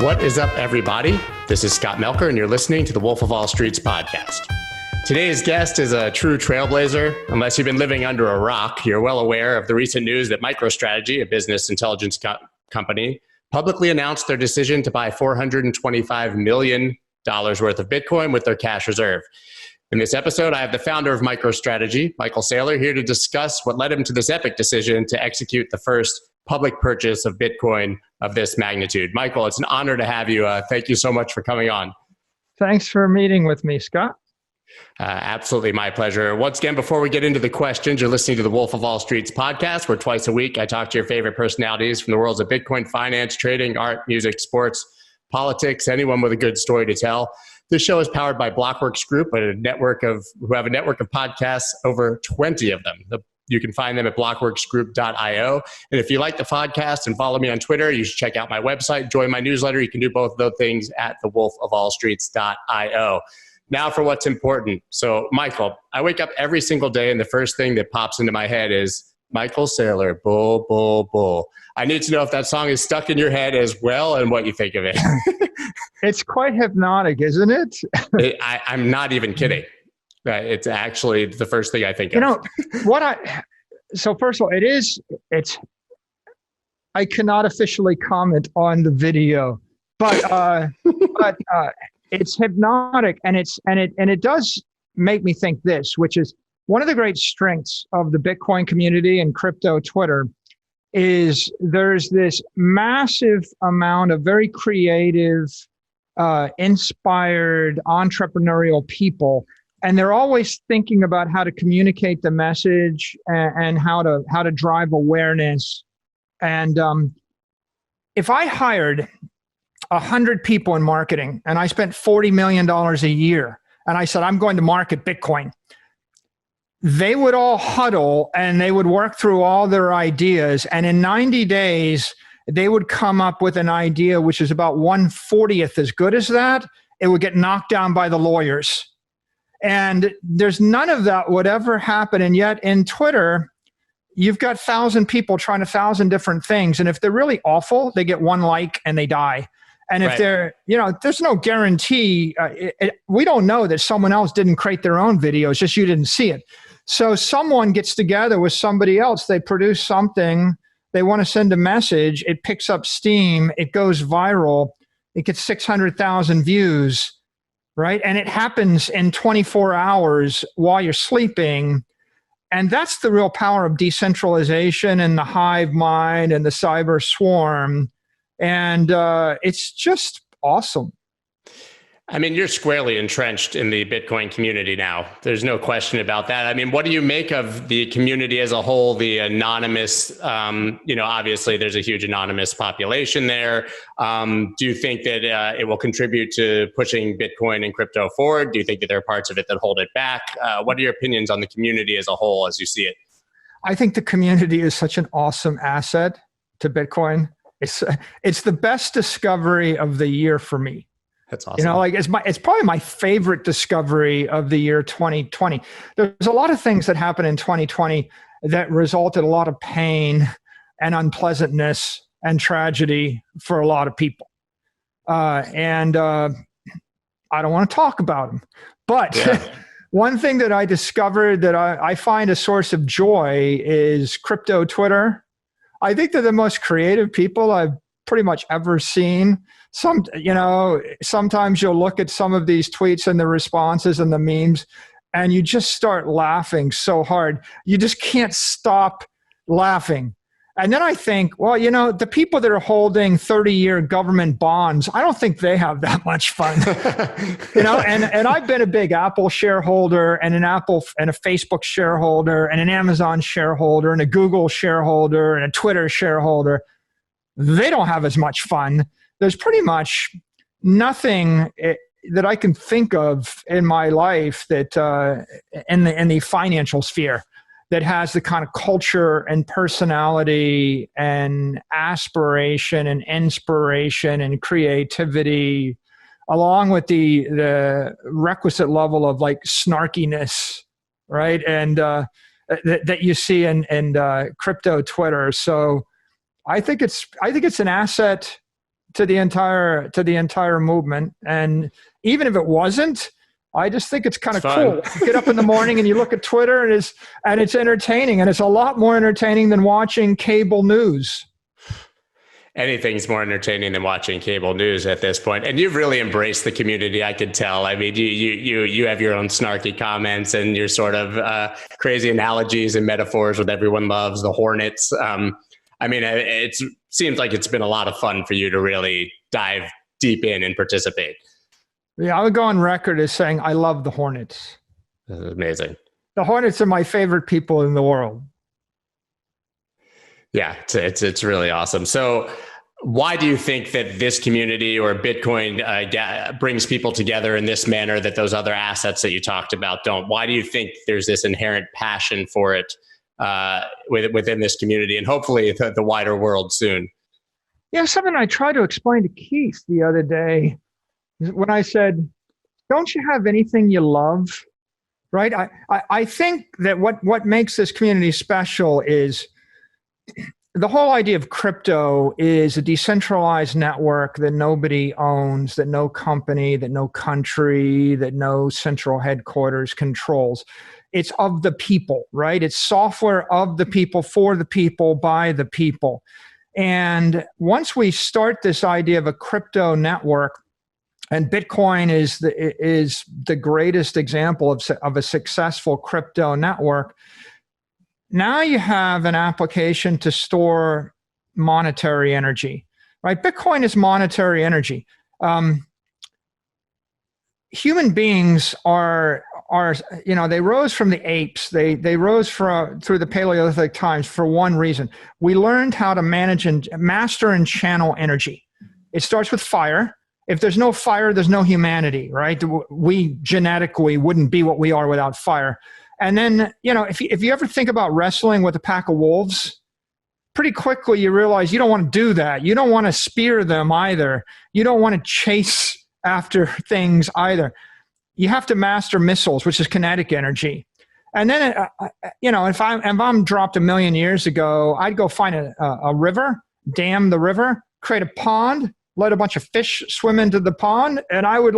What is up, everybody? This is Scott Melker, and you're listening to the Wolf of Wall Street's podcast. Today's guest is a true trailblazer. Unless you've been living under a rock, you're well aware of the recent news that MicroStrategy, a business intelligence company, publicly announced their decision to buy $425 million worth of Bitcoin with their cash reserve. In this episode, I have the founder of MicroStrategy, Michael Saylor, here to discuss what led him to this epic decision to execute the first public purchase of Bitcoin of this magnitude. Michael, it's an honor to have you. Thank you so much for coming on. Thanks for meeting with me, Scott. Absolutely my pleasure. Once again, before we get into the questions, you're listening to the Wolf of Wall Street's podcast, where twice a week I talk to your favorite personalities from the worlds of Bitcoin, finance, trading, art, music, sports, politics, anyone with a good story to tell. This show is powered by Blockworks Group, who have a network of podcasts, over 20 of them. You can find them at blockworksgroup.io. And if you like the podcast and follow me on Twitter, you should check out my website, join my newsletter. You can do both of those things at thewolfofallstreets.io. Now for what's important. So, Michael, I wake up every single day and the first thing that pops into my head is Michael Saylor, bull, bull, bull. I need to know if that song is stuck in your head as well and what you think of it. It's quite hypnotic, isn't it? I'm not even kidding. It's actually the first thing I think of. So first of all, I cannot officially comment on the video, but it's hypnotic, and it does make me think this, which is one of the great strengths of the Bitcoin community and crypto Twitter is there's this massive amount of very creative, inspired, entrepreneurial people. And they're always thinking about how to communicate the message and how to drive awareness. And if I hired 100 people in marketing and I spent $40 million a year and I said, I'm going to market Bitcoin, they would all huddle and they would work through all their ideas. And in 90 days, they would come up with an idea which is about 1/40th as good as that. It would get knocked down by the lawyers. And there's none of that would ever happen. And yet in Twitter, you've got 1,000 people trying 1,000 different things. And if they're really awful, they get one like and they die. And if they're, there's no guarantee. We don't know that someone else didn't create their own video. It's just you didn't see it. So someone gets together with somebody else. They produce something. They want to send a message. It picks up steam. It goes viral. It gets 600,000 views. Right? And it happens in 24 hours while you're sleeping. And that's the real power of decentralization and the hive mind and the cyber swarm. And it's just awesome. I mean, you're squarely entrenched in the Bitcoin community now. There's no question about that. I mean, what do you make of the community as a whole, the anonymous, obviously there's a huge anonymous population there. Do you think that it will contribute to pushing Bitcoin and crypto forward? Do you think that there are parts of it that hold it back? What are your opinions on the community as a whole as you see it? I think the community is such an awesome asset to Bitcoin. It's the best discovery of the year for me. That's awesome. It's probably my favorite discovery of the year 2020. There's a lot of things that happened in 2020 that resulted a lot of pain and unpleasantness and tragedy for a lot of people. And I don't want to talk about them. But one thing that I discovered that I find a source of joy is crypto Twitter. I think they're the most creative people I've pretty much ever seen. Sometimes you'll look at some of these tweets and the responses and the memes, and you just start laughing so hard. You just can't stop laughing. And then I think, well, the people that are holding 30-year government bonds, I don't think they have that much fun. And I've been a big Apple shareholder and a Facebook shareholder and an Amazon shareholder and a Google shareholder and a Twitter shareholder. They don't have as much fun. There's pretty much nothing that I can think of in my life that in the financial sphere that has the kind of culture and personality and aspiration and inspiration and creativity, along with the requisite level of like snarkiness, right? And that you see in crypto Twitter. So I think it's an asset to the entire movement. And even if it wasn't, I just think it's kind of cool. You get up in the morning and you look at Twitter, and it's entertaining, and it's a lot more entertaining than watching cable news. Anything's more entertaining than watching cable news at this point. And you've really embraced the community, I could tell. I mean, you have your own snarky comments and your sort of crazy analogies and metaphors with everyone loves the Hornets. I mean, it seems like it's been a lot of fun for you to really dive deep in and participate. Yeah, I would go on record as saying I love the Hornets. This is amazing. The Hornets are my favorite people in the world. Yeah, it's really awesome. So why do you think that this community or Bitcoin brings people together in this manner that those other assets that you talked about don't? Why do you think there's this inherent passion for it within this community and hopefully the wider world soon? Yeah, something I tried to explain to Keith the other day when I said, don't you have anything you love? Right? I think that what makes this community special is the whole idea of crypto is a decentralized network that nobody owns, that no company, that no country, that no central headquarters controls. It's of the people, right? It's software of the people, for the people, by the people. And once we start this idea of a crypto network, and Bitcoin is the greatest example of a successful crypto network, now you have an application to store monetary energy, right? Bitcoin is monetary energy. Human beings are they rose from the apes. They rose through the Paleolithic times for one reason. We learned how to manage and master and channel energy. It starts with fire. If there's no fire, there's no humanity, right? We genetically wouldn't be what we are without fire. And then, if you ever think about wrestling with a pack of wolves, pretty quickly you realize you don't want to do that. You don't want to spear them either. You don't want to chase after things either. You have to master missiles, which is kinetic energy. And then, if I'm dropped 1 million years ago, I'd go find a river, dam the river, create a pond, let a bunch of fish swim into the pond, and I would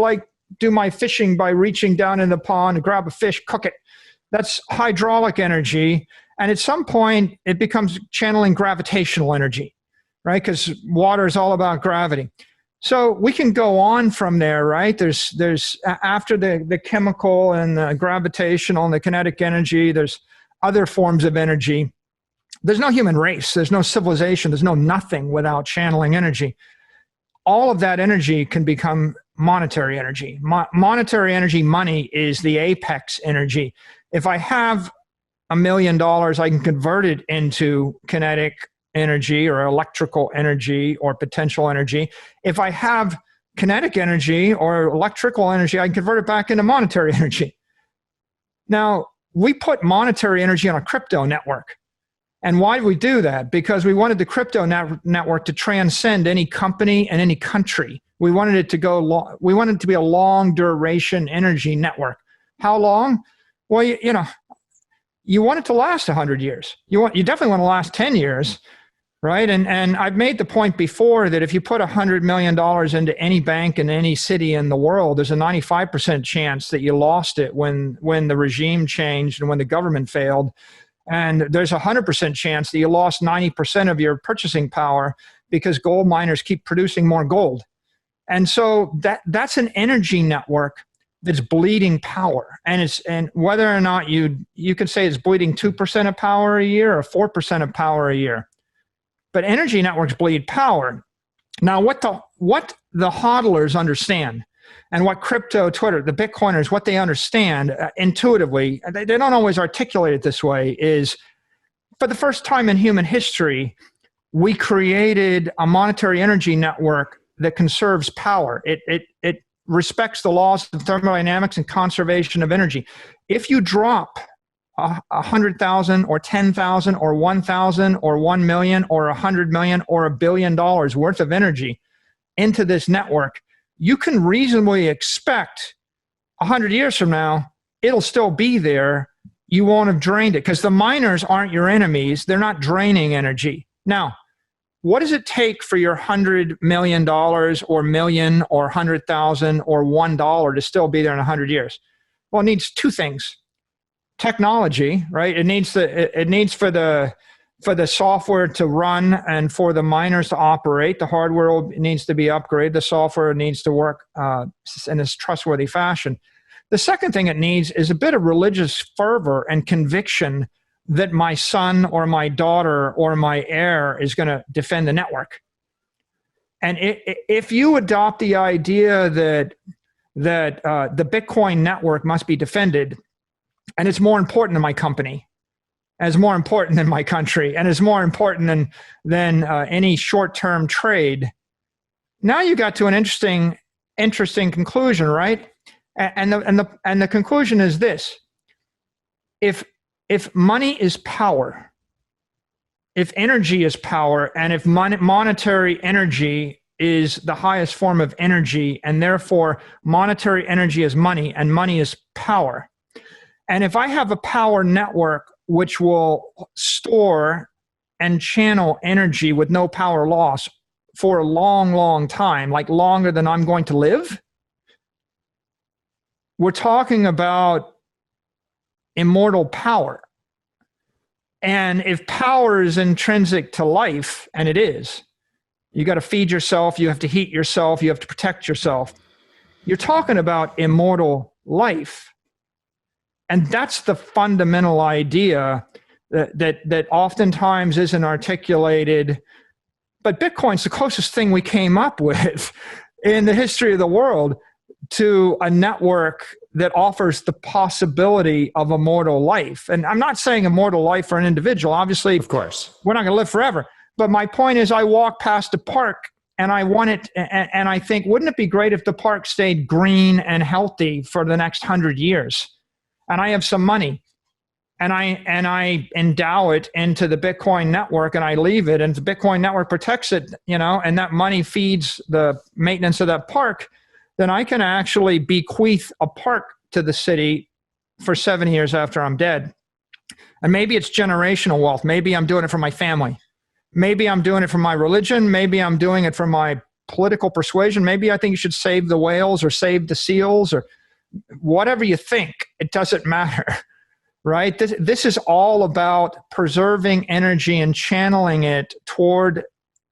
do my fishing by reaching down in the pond, grab a fish, cook it. That's hydraulic energy. And at some point, it becomes channeling gravitational energy, right? Because water is all about gravity. So we can go on from there, right? There's after the chemical and the gravitational and the kinetic energy, there's other forms of energy. There's no human race. There's no civilization. There's no nothing without channeling energy. All of that energy can become monetary energy. Monetary energy, money, is the apex energy. If I have $1 million, I can convert it into kinetic energy or electrical energy or potential energy. If I have kinetic energy or electrical energy, I can convert it back into monetary energy. Now, we put monetary energy on a crypto network. And why did we do that? Because we wanted the crypto network to transcend any company and any country. We wanted it to go long. We wanted it to be a long duration energy network. How long? Well, you want it to last 100 years. You definitely want to last 10 years, right? And I've made the point before that if you put $100 million into any bank in any city in the world, there's a 95% chance that you lost it when the regime changed and when the government failed. And there's a 100% chance that you lost 90% of your purchasing power because gold miners keep producing more gold. And so that's an energy network that's bleeding power. And whether or not you could say it's bleeding 2% of power a year or 4% of power a year. But energy networks bleed power. Now, what the hodlers understand, and what crypto, Twitter, the Bitcoiners, what they understand intuitively, they don't always articulate it this way, is for the first time in human history, we created a monetary energy network that conserves power. It respects the laws of thermodynamics and conservation of energy. If you drop 100,000 or 10,000 or 1,000 or 1 million or 100 million or $1 billion worth of energy into this network, you can reasonably expect 100 years from now, it'll still be there. You won't have drained it because the miners aren't your enemies. They're not draining energy. Now, what does it take for your $100 million or million or 100,000 or $1 to still be there in 100 years? Well, it needs two things. Technology, right? It needs for the software to run and for the miners to operate. The hardware needs to be upgraded. The software needs to work in a trustworthy fashion. The second thing it needs is a bit of religious fervor and conviction that my son or my daughter or my heir is going to defend the network. And if you adopt the idea that the Bitcoin network must be defended, and it's more important than my company, and it's more important than my country, and it's more important than any short-term trade, now you got to an interesting conclusion, right? And the conclusion is this: if money is power, if energy is power, and if monetary energy is the highest form of energy, and therefore monetary energy is money, and money is power, and if I have a power network which will store and channel energy with no power loss for a long, long time, like longer than I'm going to live, we're talking about immortal power. And if power is intrinsic to life, and it is, you got to feed yourself, you have to heat yourself, you have to protect yourself. You're talking about immortal life. And that's the fundamental idea that oftentimes isn't articulated. But Bitcoin's the closest thing we came up with in the history of the world to a network that offers the possibility of immortal life. And I'm not saying immortal life for an individual. Obviously, of course, we're not going to live forever. But my point is, I walk past a park and I want it, and I think, wouldn't it be great if the park stayed green and healthy for the next 100 years? And I have some money, and I endow it into the Bitcoin network, and I leave it, and the Bitcoin network protects it, and that money feeds the maintenance of that park. Then I can actually bequeath a park to the city for 7 years after I'm dead. And maybe it's generational wealth. Maybe I'm doing it for my family. Maybe I'm doing it for my religion. Maybe I'm doing it for my political persuasion. Maybe I think you should save the whales or save the seals or whatever you think. It doesn't matter, right? This is all about preserving energy and channeling it toward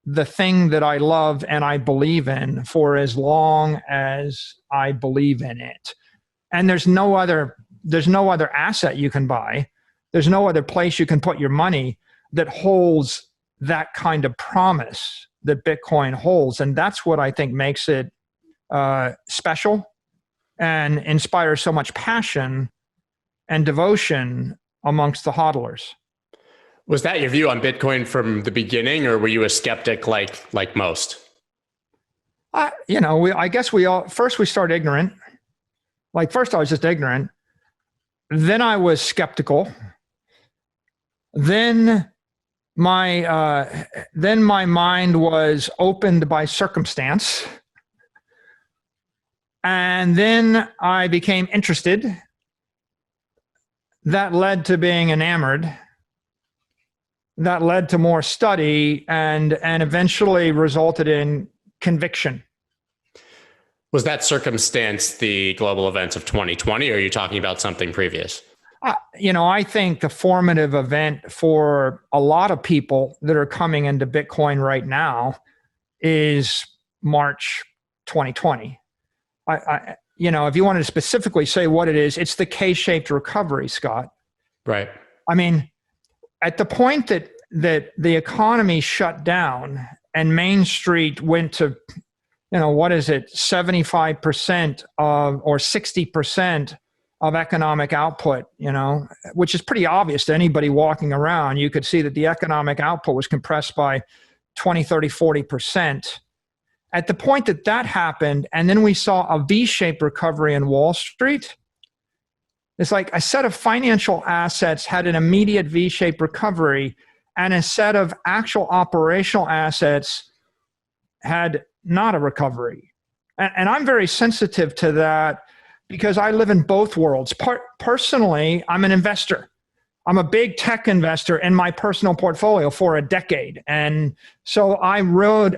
the thing that I love and I believe in for as long as I believe in it. And there's no other asset you can buy. There's no other place you can put your money that holds that kind of promise that Bitcoin holds. And that's what I think makes it special and inspires so much passion and devotion amongst the hodlers. Was that your view on Bitcoin from the beginning, or were you a skeptic like most? I guess we started ignorant. Like, first I was just ignorant. Then I was skeptical. Then my mind was opened by circumstance. And then I became interested. That led to being enamored. That led to more study and eventually resulted in conviction. Was that circumstance the global events of 2020, or are you talking about something previous? I think the formative event for a lot of people that are coming into Bitcoin right now is March 2020. If you wanted to specifically say what it is, it's the K-shaped recovery, Scott. Right. I mean, at the point that the economy shut down and Main Street went to, 75% or 60% of economic output, which is pretty obvious to anybody walking around. You could see that the economic output was compressed by 20, 30, 40%. At the point that happened, and then we saw a V-shaped recovery in Wall Street, it's like a set of financial assets had an immediate V-shaped recovery, and a set of actual operational assets had not a recovery. And I'm very sensitive to that because I live in both worlds. Personally, I'm an investor. I'm a big tech investor in my personal portfolio for a decade. And so I rode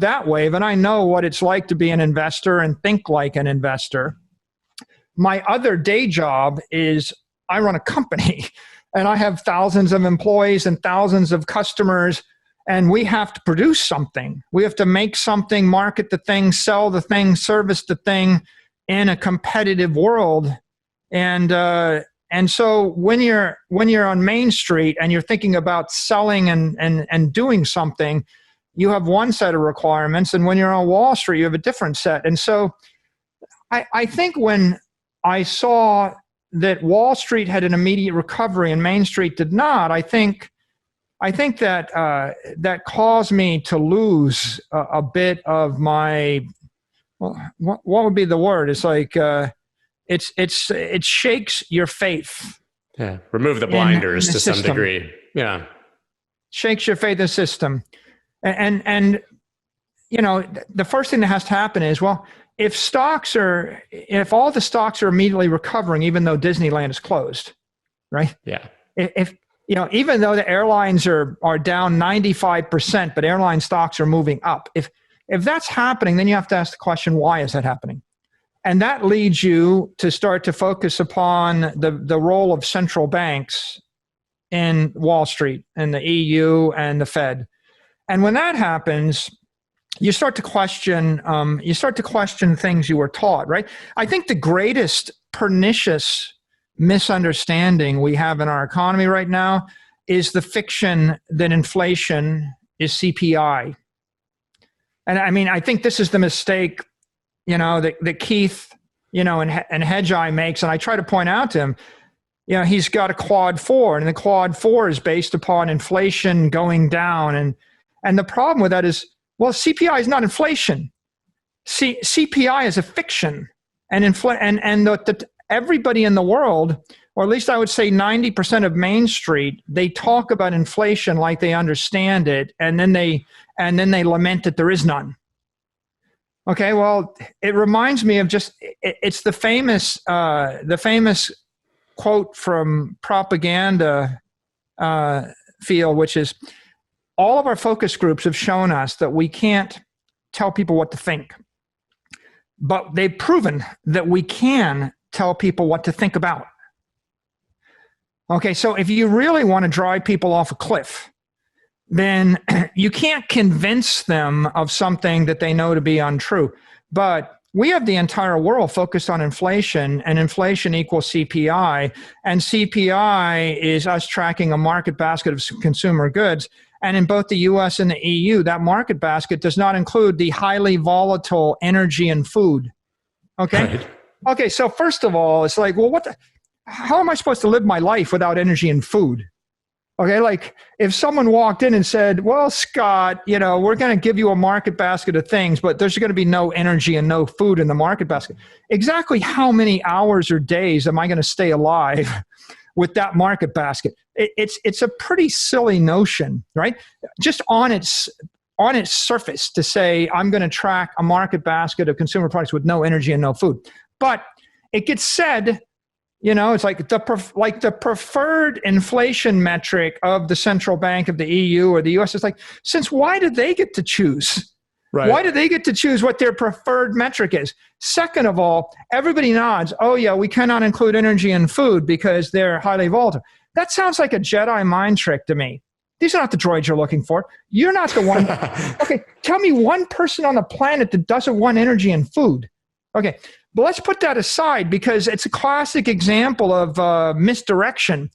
that wave, and I know what it's like to be an investor and think like an investor. My other day job is I run a company, and I have thousands of employees and thousands of customers, and we have to produce something. We have to make something, market the thing, sell the thing, service the thing in a competitive world. And so when you're on Main Street and you're thinking about selling and doing something, you have one set of requirements, and when you're on Wall Street, you have a different set. And so I think when I saw that Wall Street had an immediate recovery and Main Street did not, I think that that caused me to lose a bit of my, well, what would be the word? It's like it shakes your faith. Yeah, remove the blinders in the to system. some degree. Yeah, shakes your faith in the system, and you know, the first thing that has to happen is, well, if all the stocks are immediately recovering, even though Disneyland is closed, right? Yeah. If you know, even though the airlines are down 95%, but airline stocks are moving up. If that's happening, then you have to ask the question, why is that happening? And that leads you to start to focus upon the role of central banks in Wall Street and the EU and the Fed. And when that happens, you start to question things you were taught, right? I think the greatest pernicious misunderstanding we have in our economy right now is the fiction that inflation is CPI. And I mean, I think this is the mistake, you know, that Keith, you know, and Hedgeye makes. And I try to point out to him, you know, he's got a quad 4, and the quad 4 is based upon inflation going down. And the problem with that is, well, CPI is not inflation. CPI is a fiction. And everybody in the world, or at least I would say 90% of Main Street, they talk about inflation like they understand it, and then they lament that there is none. Okay, well, it reminds me of it's the famous quote from propaganda field, which is, all of our focus groups have shown us that we can't tell people what to think, but they've proven that we can tell people what to think about. Okay, so if you really want to drive people off a cliff, then you can't convince them of something that they know to be untrue. But we have the entire world focused on inflation, and inflation equals CPI, and CPI is us tracking a market basket of consumer goods. And in both the US and the EU, that market basket does not include the highly volatile energy and food. Okay? Right. Okay, so first of all, it's like, well, how am I supposed to live my life without energy and food? Okay, like if someone walked in and said, well, Scott, you know, we're going to give you a market basket of things, but there's going to be no energy and no food in the market basket. Exactly how many hours or days am I going to stay alive with that market basket? It's a pretty silly notion, right? Just on its surface to say, I'm going to track a market basket of consumer products with no energy and no food. But it gets said, you know, it's like the preferred inflation metric of the central bank of the EU or the US. It's like, why do they get to choose? Right. Why do they get to choose what their preferred metric is? Second of all, everybody nods, oh yeah, we cannot include energy and food because they're highly volatile. That sounds like a Jedi mind trick to me. These are not the droids you're looking for. You're not the one. Okay, tell me one person on the planet that doesn't want energy and food. Okay, but let's put that aside because it's a classic example of misdirection.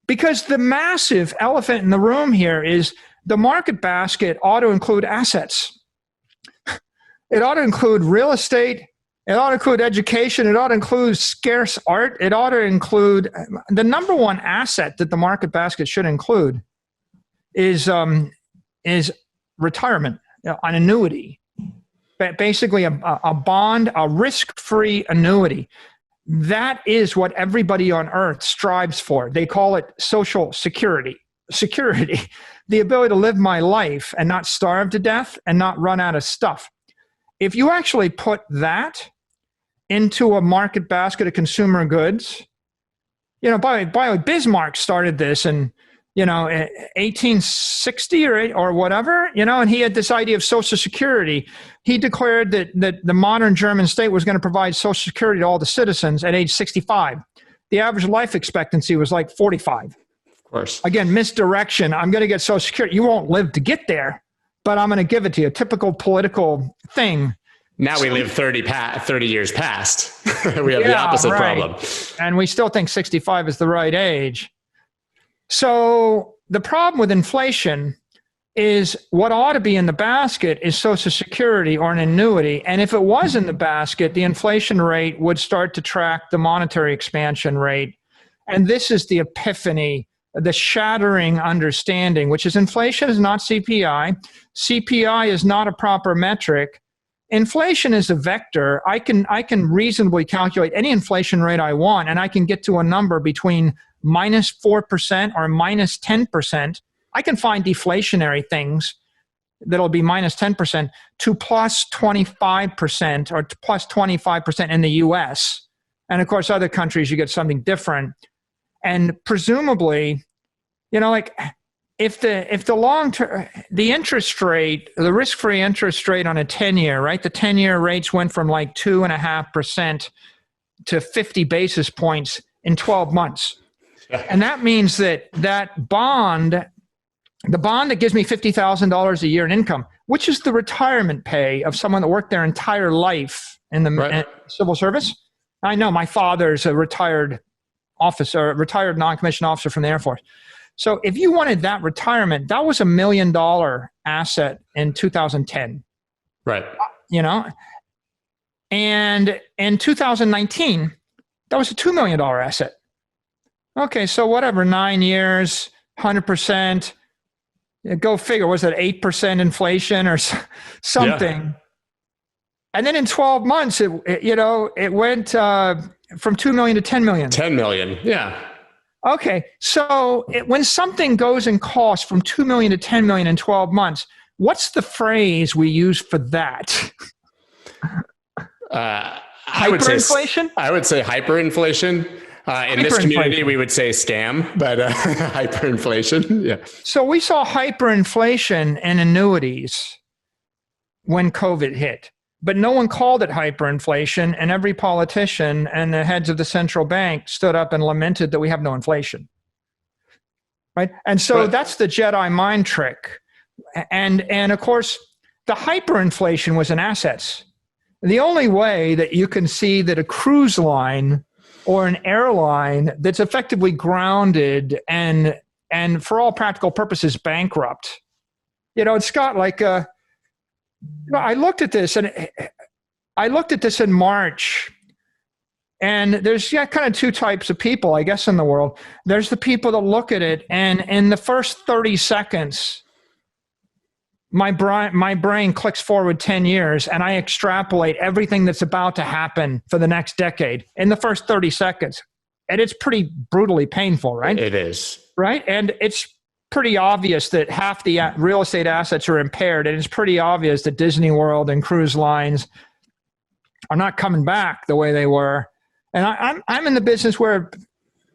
Because the massive elephant in the room here is the market basket ought to include assets. It ought to include real estate. It ought to include education. It ought to include scarce art. It ought to include the number one asset that the market basket should include is retirement, an annuity. Basically a bond, a risk-free annuity. That is what everybody on earth strives for. They call it social security. Security, the ability to live my life and not starve to death and not run out of stuff. If you actually put that into a market basket of consumer goods, By the way, Bismarck started this in, 1860 or whatever, and he had this idea of Social Security. He declared that the modern German state was going to provide Social Security to all the citizens at age 65. The average life expectancy was like 45. Of course. Again, misdirection. I'm going to get Social Security. You won't live to get there, but I'm going to give it to you. Typical political thing. Now we live 30 years past. We have the opposite problem. And we still think 65 is the right age. So the problem with inflation is what ought to be in the basket is Social Security or an annuity. And if it was in the basket, the inflation rate would start to track the monetary expansion rate. And this is the epiphany, the shattering understanding, which is inflation is not CPI. CPI is not a proper metric. Inflation is a vector. I can reasonably calculate any inflation rate I want, and I can get to a number between minus 4% or minus 10%. I can find deflationary things that'll be minus 10% to plus 25% or plus 25% in the US. And of course, other countries, you get something different. And presumably, if the long term, the interest rate, the risk-free interest rate on a 10-year, right? The 10-year rates went from like 2.5% to 50 basis points in 12 months. And that means that the bond that gives me $50,000 a year in income, which is the retirement pay of someone that worked their entire life in the civil service. I know my father's a retired officer, retired non-commissioned officer from the Air Force. So if you wanted that retirement, that was $1 million asset in 2010. Right. And in 2019, that was a $2 million asset. Okay, so whatever, 9 years, 100%. Go figure, was it 8% inflation or something? Yeah. And then in 12 months, it went from 2 million to 10 million. 10 million, yeah. Okay, so when something goes in cost from 2 million to 10 million in 12 months, what's the phrase we use for that? Hyperinflation? I would say hyperinflation. In this community, we would say scam, but hyperinflation, yeah. So we saw hyperinflation in annuities when COVID hit, but no one called it hyperinflation, and every politician and the heads of the central bank stood up and lamented that we have no inflation, right? And so that's the Jedi mind trick. And of course, the hyperinflation was in assets. The only way that you can see that a cruise line or an airline that's effectively grounded and for all practical purposes bankrupt, it's got like I looked at this in March, and there's kind of two types of people, I guess, in the world. There's the people that look at it, and in the first 30 seconds, my brain clicks forward 10 years, and I extrapolate everything that's about to happen for the next decade in the first 30 seconds. And it's pretty brutally painful, right? It is. Right? And it's pretty obvious that half the real estate assets are impaired, and it's pretty obvious that Disney World and cruise lines are not coming back the way they were. And I'm in the business where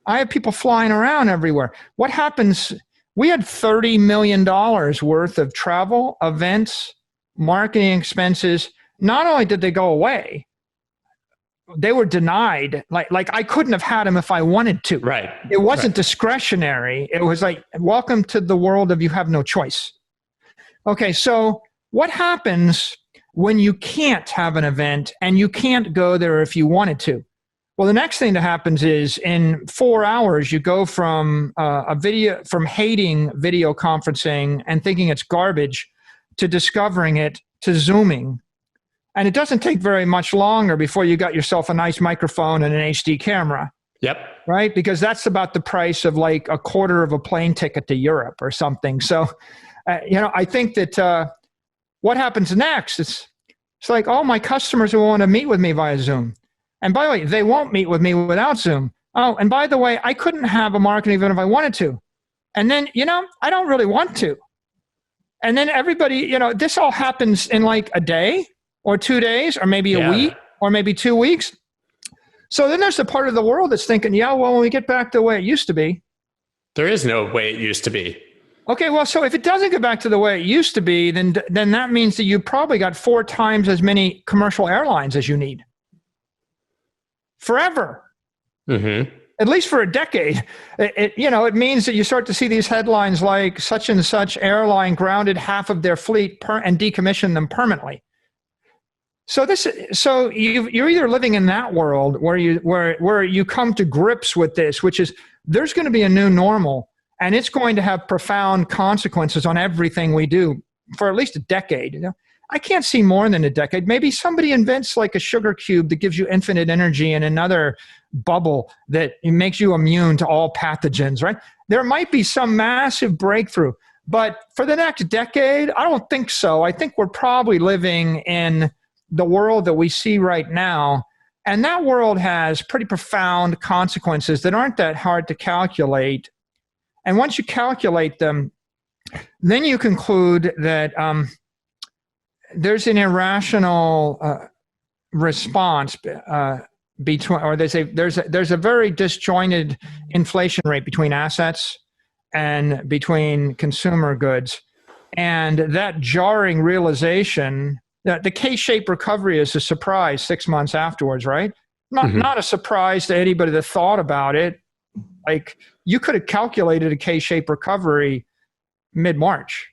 I have people flying around everywhere. What happens? We had $30 million worth of travel, events, marketing expenses. Not only did they go away, they were denied. Like I couldn't have had them if I wanted to. Right. It wasn't discretionary. It was like, welcome to the world of you have no choice. Okay, so what happens when you can't have an event and you can't go there if you wanted to? Well, the next thing that happens is in 4 hours, you go from from hating video conferencing and thinking it's garbage to discovering it to Zooming. And it doesn't take very much longer before you got yourself a nice microphone and an HD camera. Yep. Right? Because that's about the price of like a quarter of a plane ticket to Europe or something. So, I think that what happens next, it's like, oh, my customers will want to meet with me via Zoom. And by the way, they won't meet with me without Zoom. Oh, and by the way, I couldn't have a marketing event if I wanted to. And then, I don't really want to. And then everybody, this all happens in like a day or 2 days or maybe a week or maybe 2 weeks. So then there's the part of the world that's thinking, yeah, well, when we get back to the way it used to be. There is no way it used to be. Okay, well, so if it doesn't go back to the way it used to be, then that means that you probably got 4 times as many commercial airlines as you need. Forever. Mm-hmm. At least for a decade. It means that you start to see these headlines like such and such airline grounded half of their fleet and decommissioned them permanently. So you're either living in that world where you come to grips with this, which is there's going to be a new normal, and it's going to have profound consequences on everything we do for at least a decade. I can't see more than a decade. Maybe somebody invents like a sugar cube that gives you infinite energy and another bubble that makes you immune to all pathogens, right? There might be some massive breakthrough, but for the next decade, I don't think so. I think we're probably living in the world that we see right now, and that world has pretty profound consequences that aren't that hard to calculate. And once you calculate them, then you conclude that there's an irrational response between, or there's a very disjointed inflation rate between assets and between consumer goods, and that jarring realization that the K-shaped recovery is a surprise 6 months afterwards, right? Not a surprise to anybody that thought about it. Like, you could have calculated a K-shaped recovery mid-March.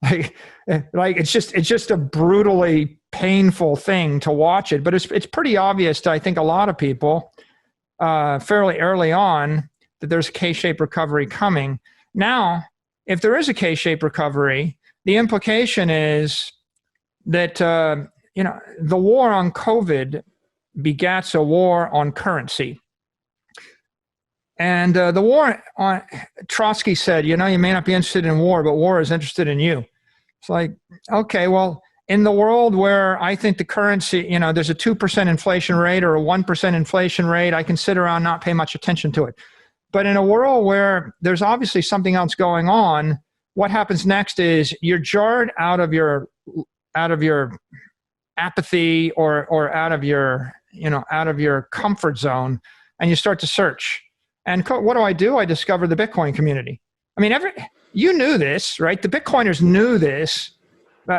Like it's just a brutally painful thing to watch it, but it's pretty obvious to, I think, a lot of people fairly early on that there's a K-shaped recovery coming. Now, if there is a K-shaped recovery, the implication is that the war on COVID begats a war on currency. And the war on, Trotsky said, you may not be interested in war, but war is interested in you. It's like, okay, well, in the world where I think the currency, there's a 2% inflation rate or a 1% inflation rate, I can sit around and not pay much attention to it. But in a world where there's obviously something else going on, what happens next is you're jarred out of your apathy or out of your comfort zone, and you start to search. And what do? I discover the Bitcoin community. I mean, you knew this, right? The Bitcoiners knew this.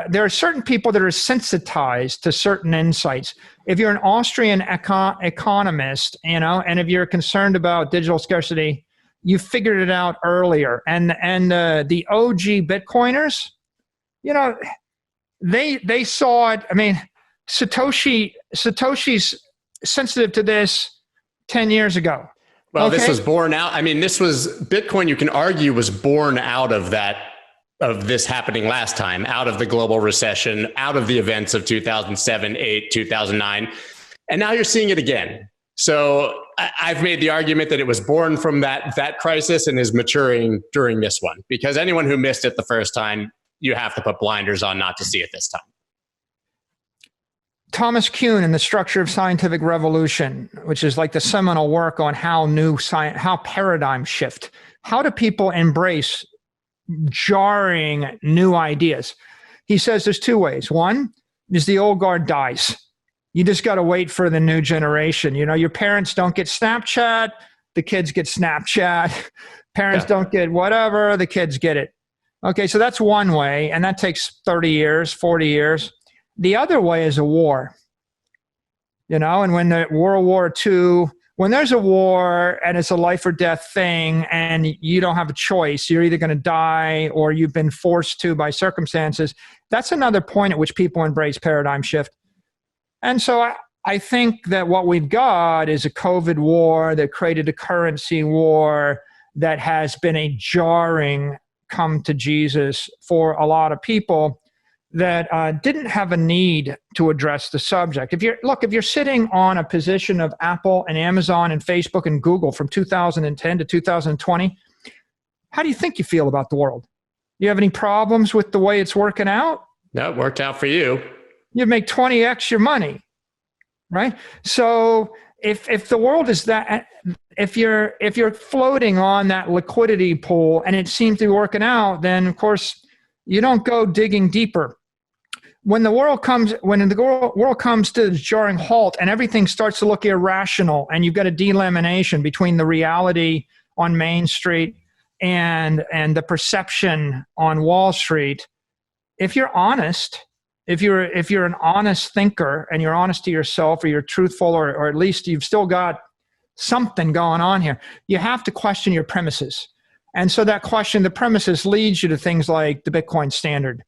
There are certain people that are sensitized to certain insights. If you're an Austrian economist, and if you're concerned about digital scarcity, you figured it out earlier. And the OG Bitcoiners, they saw it. I mean, Satoshi's sensitive to this 10 years ago. Well, okay. This was born out. I mean, Bitcoin, you can argue, was born out of this happening last time, out of the global recession, out of the events of 2007, 8, 2009. And now you're seeing it again. So I've made the argument that it was born from that crisis and is maturing during this one, because anyone who missed it the first time, you have to put blinders on not to see it this time. Thomas Kuhn in The Structure of Scientific Revolution, which is like the seminal work on how paradigm shift. How do people embrace jarring new ideas? He says there's 2 ways. One is the old guard dies. You just got to wait for the new generation. Your parents don't get Snapchat, the kids get Snapchat. Parents don't get whatever, the kids get it. Okay, so that's one way, and that takes 30 years, 40 years. The other way is a war, and when the World War II, when there's a war and it's a life or death thing and you don't have a choice, you're either going to die or you've been forced to by circumstances, that's another point at which people embrace paradigm shift. And so I think that what we've got is a COVID war that created a currency war that has been a jarring come to Jesus for a lot of people that didn't have a need to address the subject. If you're sitting on a position of Apple and Amazon and Facebook and Google from 2010 to 2020, how do you think you feel about the world? You have any problems with the way it's working out? No, it worked out for you. You make 20x your money, right? So if the world is that, if you're floating on that liquidity pool and it seems to be working out, then of course you don't go digging deeper. when the world comes to the jarring halt and everything starts to look irrational, and you've got a delamination between the reality on Main Street and the perception on Wall Street, if you're honest, if you're an honest thinker and you're honest to yourself, or you're truthful, or at least you've still got something going on here, you have to question your premises. And so that question, the premises, leads you to things like the Bitcoin standard.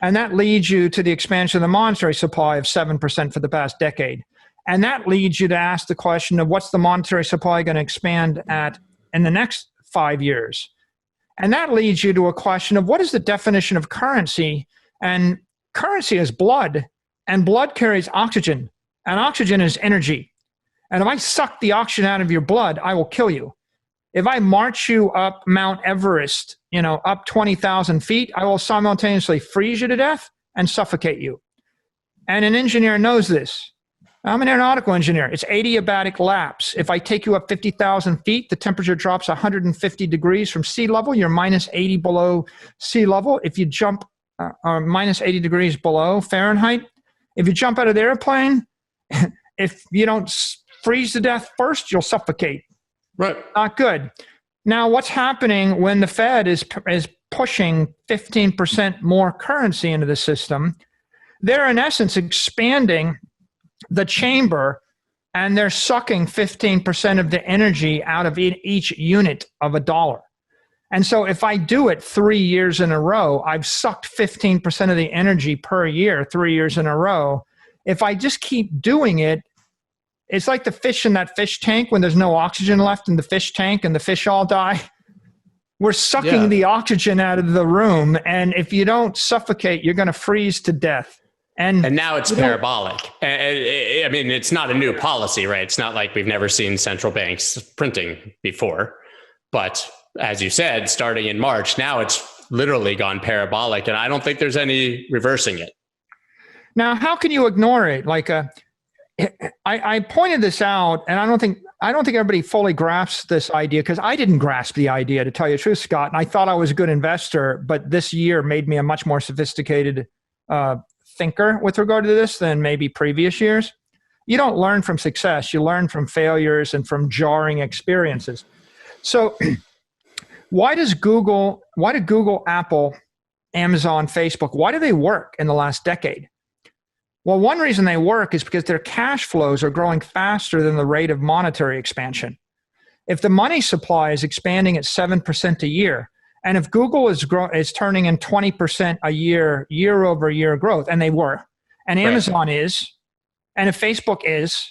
And that leads you to the expansion of the monetary supply of 7% for the past decade. And that leads you to ask the question of what's the monetary supply going to expand at in the next 5 years? And that leads you to a question of what is the definition of currency? And currency is blood, and blood carries oxygen, and oxygen is energy. And if I suck the oxygen out of your blood, I will kill you. If I march you up Mount Everest, up 20,000 feet, I will simultaneously freeze you to death and suffocate you. And an engineer knows this. I'm an aeronautical engineer. It's adiabatic lapse. If I take you up 50,000 feet, the temperature drops 150 degrees from sea level. You're minus 80 below sea level. If you jump minus 80 degrees below Fahrenheit, if you jump out of the airplane, if you don't freeze to death first, you'll suffocate. Right. Not good. Now, what's happening when the Fed is pushing 15% more currency into the system? They're in essence expanding the chamber, and they're sucking 15% of the energy out of each unit of a dollar. And so if I do it 3 years in a row, I've sucked 15% of the energy per year, 3 years in a row. If I just keep doing it, it's like the fish in that fish tank when there's no oxygen left in the fish tank and the fish all die. We're sucking the oxygen out of the room, and if you don't suffocate, you're going to freeze to death. And now it's parabolic. I mean, it's not a new policy, right? It's not like we've never seen central banks printing before. But as you said, starting in March, now it's literally gone parabolic, and I don't think there's any reversing it. Now, how can you ignore it? I pointed this out, and I don't think everybody fully grasps this idea, because I didn't grasp the idea, to tell you the truth, Scott. And I thought I was a good investor, but this year made me a much more sophisticated thinker with regard to this than maybe previous years. You don't learn from success. You learn from failures and from jarring experiences. So why did Google, Apple, Amazon, Facebook, why do they work in the last decade? Well, one reason they work is because their cash flows are growing faster than the rate of monetary expansion. If the money supply is expanding at 7% a year, and if Google is turning in 20% a year, year-over-year growth, and they were, and Amazon is, and if Facebook is,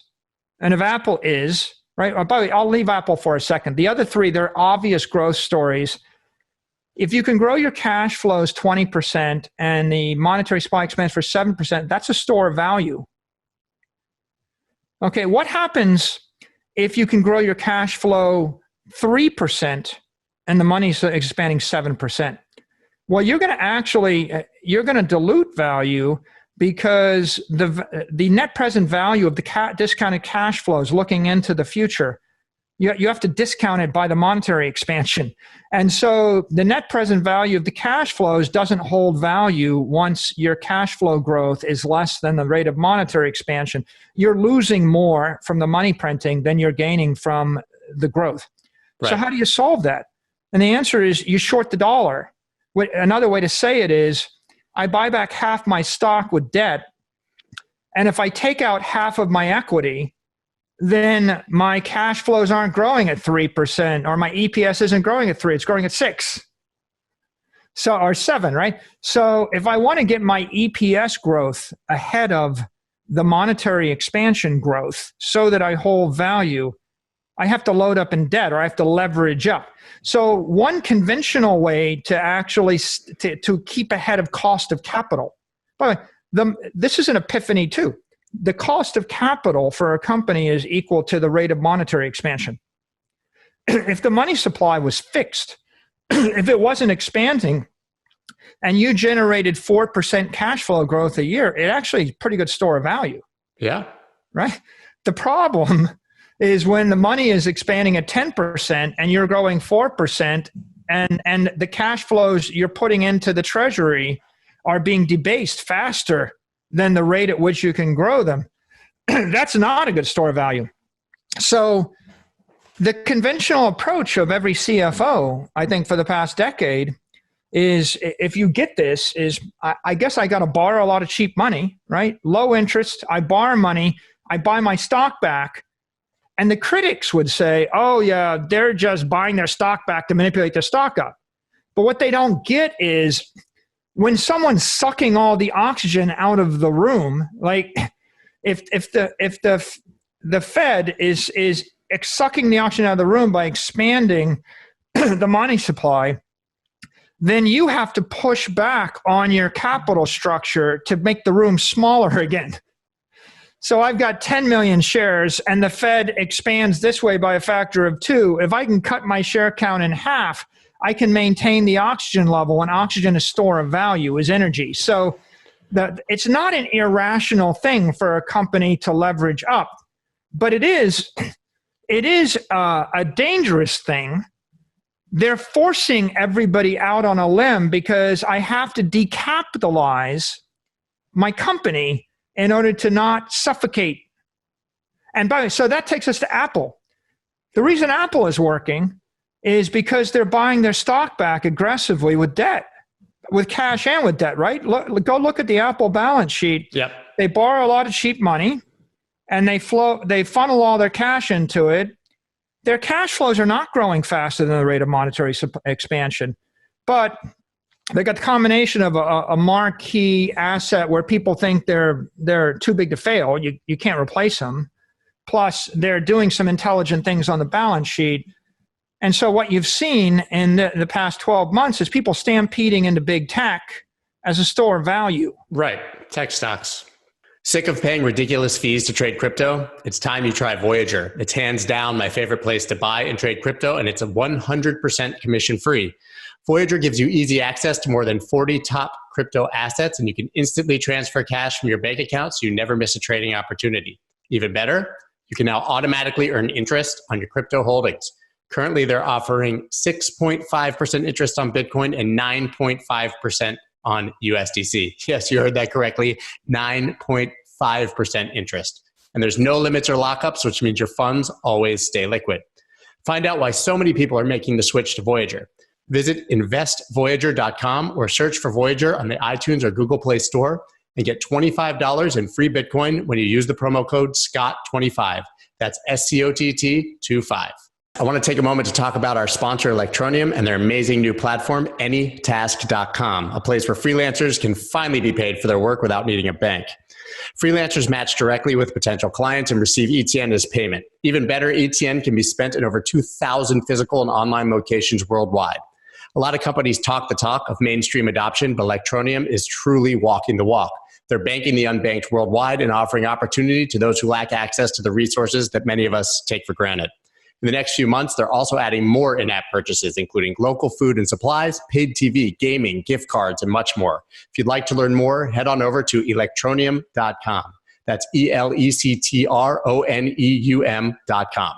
and if Apple is, right? By the way, I'll leave Apple for a second. The other three, they're obvious growth stories. If you can grow your cash flows 20% and the monetary supply expands for 7%, that's a store of value. Okay, what happens if you can grow your cash flow 3% and the money's expanding 7%? Well, you're going to dilute value, because the net present value of the discounted cash flows looking into the future, you have to discount it by the monetary expansion. And so the net present value of the cash flows doesn't hold value once your cash flow growth is less than the rate of monetary expansion. You're losing more from the money printing than you're gaining from the growth. Right. So how do you solve that? And the answer is you short the dollar. Another way to say it is, I buy back half my stock with debt, and if I take out half of my equity, then my cash flows aren't growing at 3%, or my EPS isn't growing at 3, it's growing at 6. So, or 7, right? So if I want to get my EPS growth ahead of the monetary expansion growth so that I hold value, I have to load up in debt, or I have to leverage up. So one conventional way to actually to keep ahead of cost of capital, by the way, this is an epiphany too. The cost of capital for a company is equal to the rate of monetary expansion. If the money supply was fixed, if it wasn't expanding, and you generated 4% cash flow growth a year, it actually is a pretty good store of value. Yeah. Right? The problem is when the money is expanding at 10% and you're growing 4%, and the cash flows you're putting into the treasury are being debased faster than the rate at which you can grow them, that's not a good store of value. So the conventional approach of every CFO, I think for the past decade, is if you get this, is I guess I got to borrow a lot of cheap money, right? Low interest, I borrow money, I buy my stock back. And the critics would say, oh yeah, they're just buying their stock back to manipulate their stock up. But what they don't get is when someone's sucking all the oxygen out of the room, like if the Fed is sucking the oxygen out of the room by expanding the money supply, then you have to push back on your capital structure to make the room smaller again. So I've got 10 million shares and the Fed expands this way by a factor of 2. If I can cut my share count in half, I can maintain the oxygen level, and oxygen is store of value, is energy. So it's not an irrational thing for a company to leverage up, but it is a dangerous thing. They're forcing everybody out on a limb because I have to decapitalize my company in order to not suffocate. And by the way, so that takes us to Apple. The reason Apple is working is because they're buying their stock back aggressively with debt, with cash and with debt, right? Go look at the Apple balance sheet. Yep. They borrow a lot of cheap money and they funnel all their cash into it. Their cash flows are not growing faster than the rate of monetary expansion, but they got the combination of a marquee asset where people think they're too big to fail. You can't replace them. Plus, they're doing some intelligent things on the balance sheet. And so what you've seen in the past 12 months is people stampeding into big tech as a store of value. Right. Tech stocks. Sick of paying ridiculous fees to trade crypto? It's time you try Voyager. It's hands down my favorite place to buy and trade crypto, and it's a 100% commission free. Voyager gives you easy access to more than 40 top crypto assets, and you can instantly transfer cash from your bank account so you never miss a trading opportunity. Even better, you can now automatically earn interest on your crypto holdings. Currently, they're offering 6.5% interest on Bitcoin and 9.5% on USDC. Yes, you heard that correctly, 9.5% interest. And there's no limits or lockups, which means your funds always stay liquid. Find out why so many people are making the switch to Voyager. Visit investvoyager.com or search for Voyager on the iTunes or Google Play Store and get $25 in free Bitcoin when you use the promo code SCOTT25. That's SCOTT25. I want to take a moment to talk about our sponsor, Electroneum, and their amazing new platform, Anytask.com, a place where freelancers can finally be paid for their work without needing a bank. Freelancers match directly with potential clients and receive ETN as payment. Even better, ETN can be spent in over 2,000 physical and online locations worldwide. A lot of companies talk the talk of mainstream adoption, but Electroneum is truly walking the walk. They're banking the unbanked worldwide and offering opportunity to those who lack access to the resources that many of us take for granted. In the next few months, they're also adding more in-app purchases, including local food and supplies, paid TV, gaming, gift cards, and much more. If you'd like to learn more, head on over to electroneum.com. That's ELECTRONEUM.com.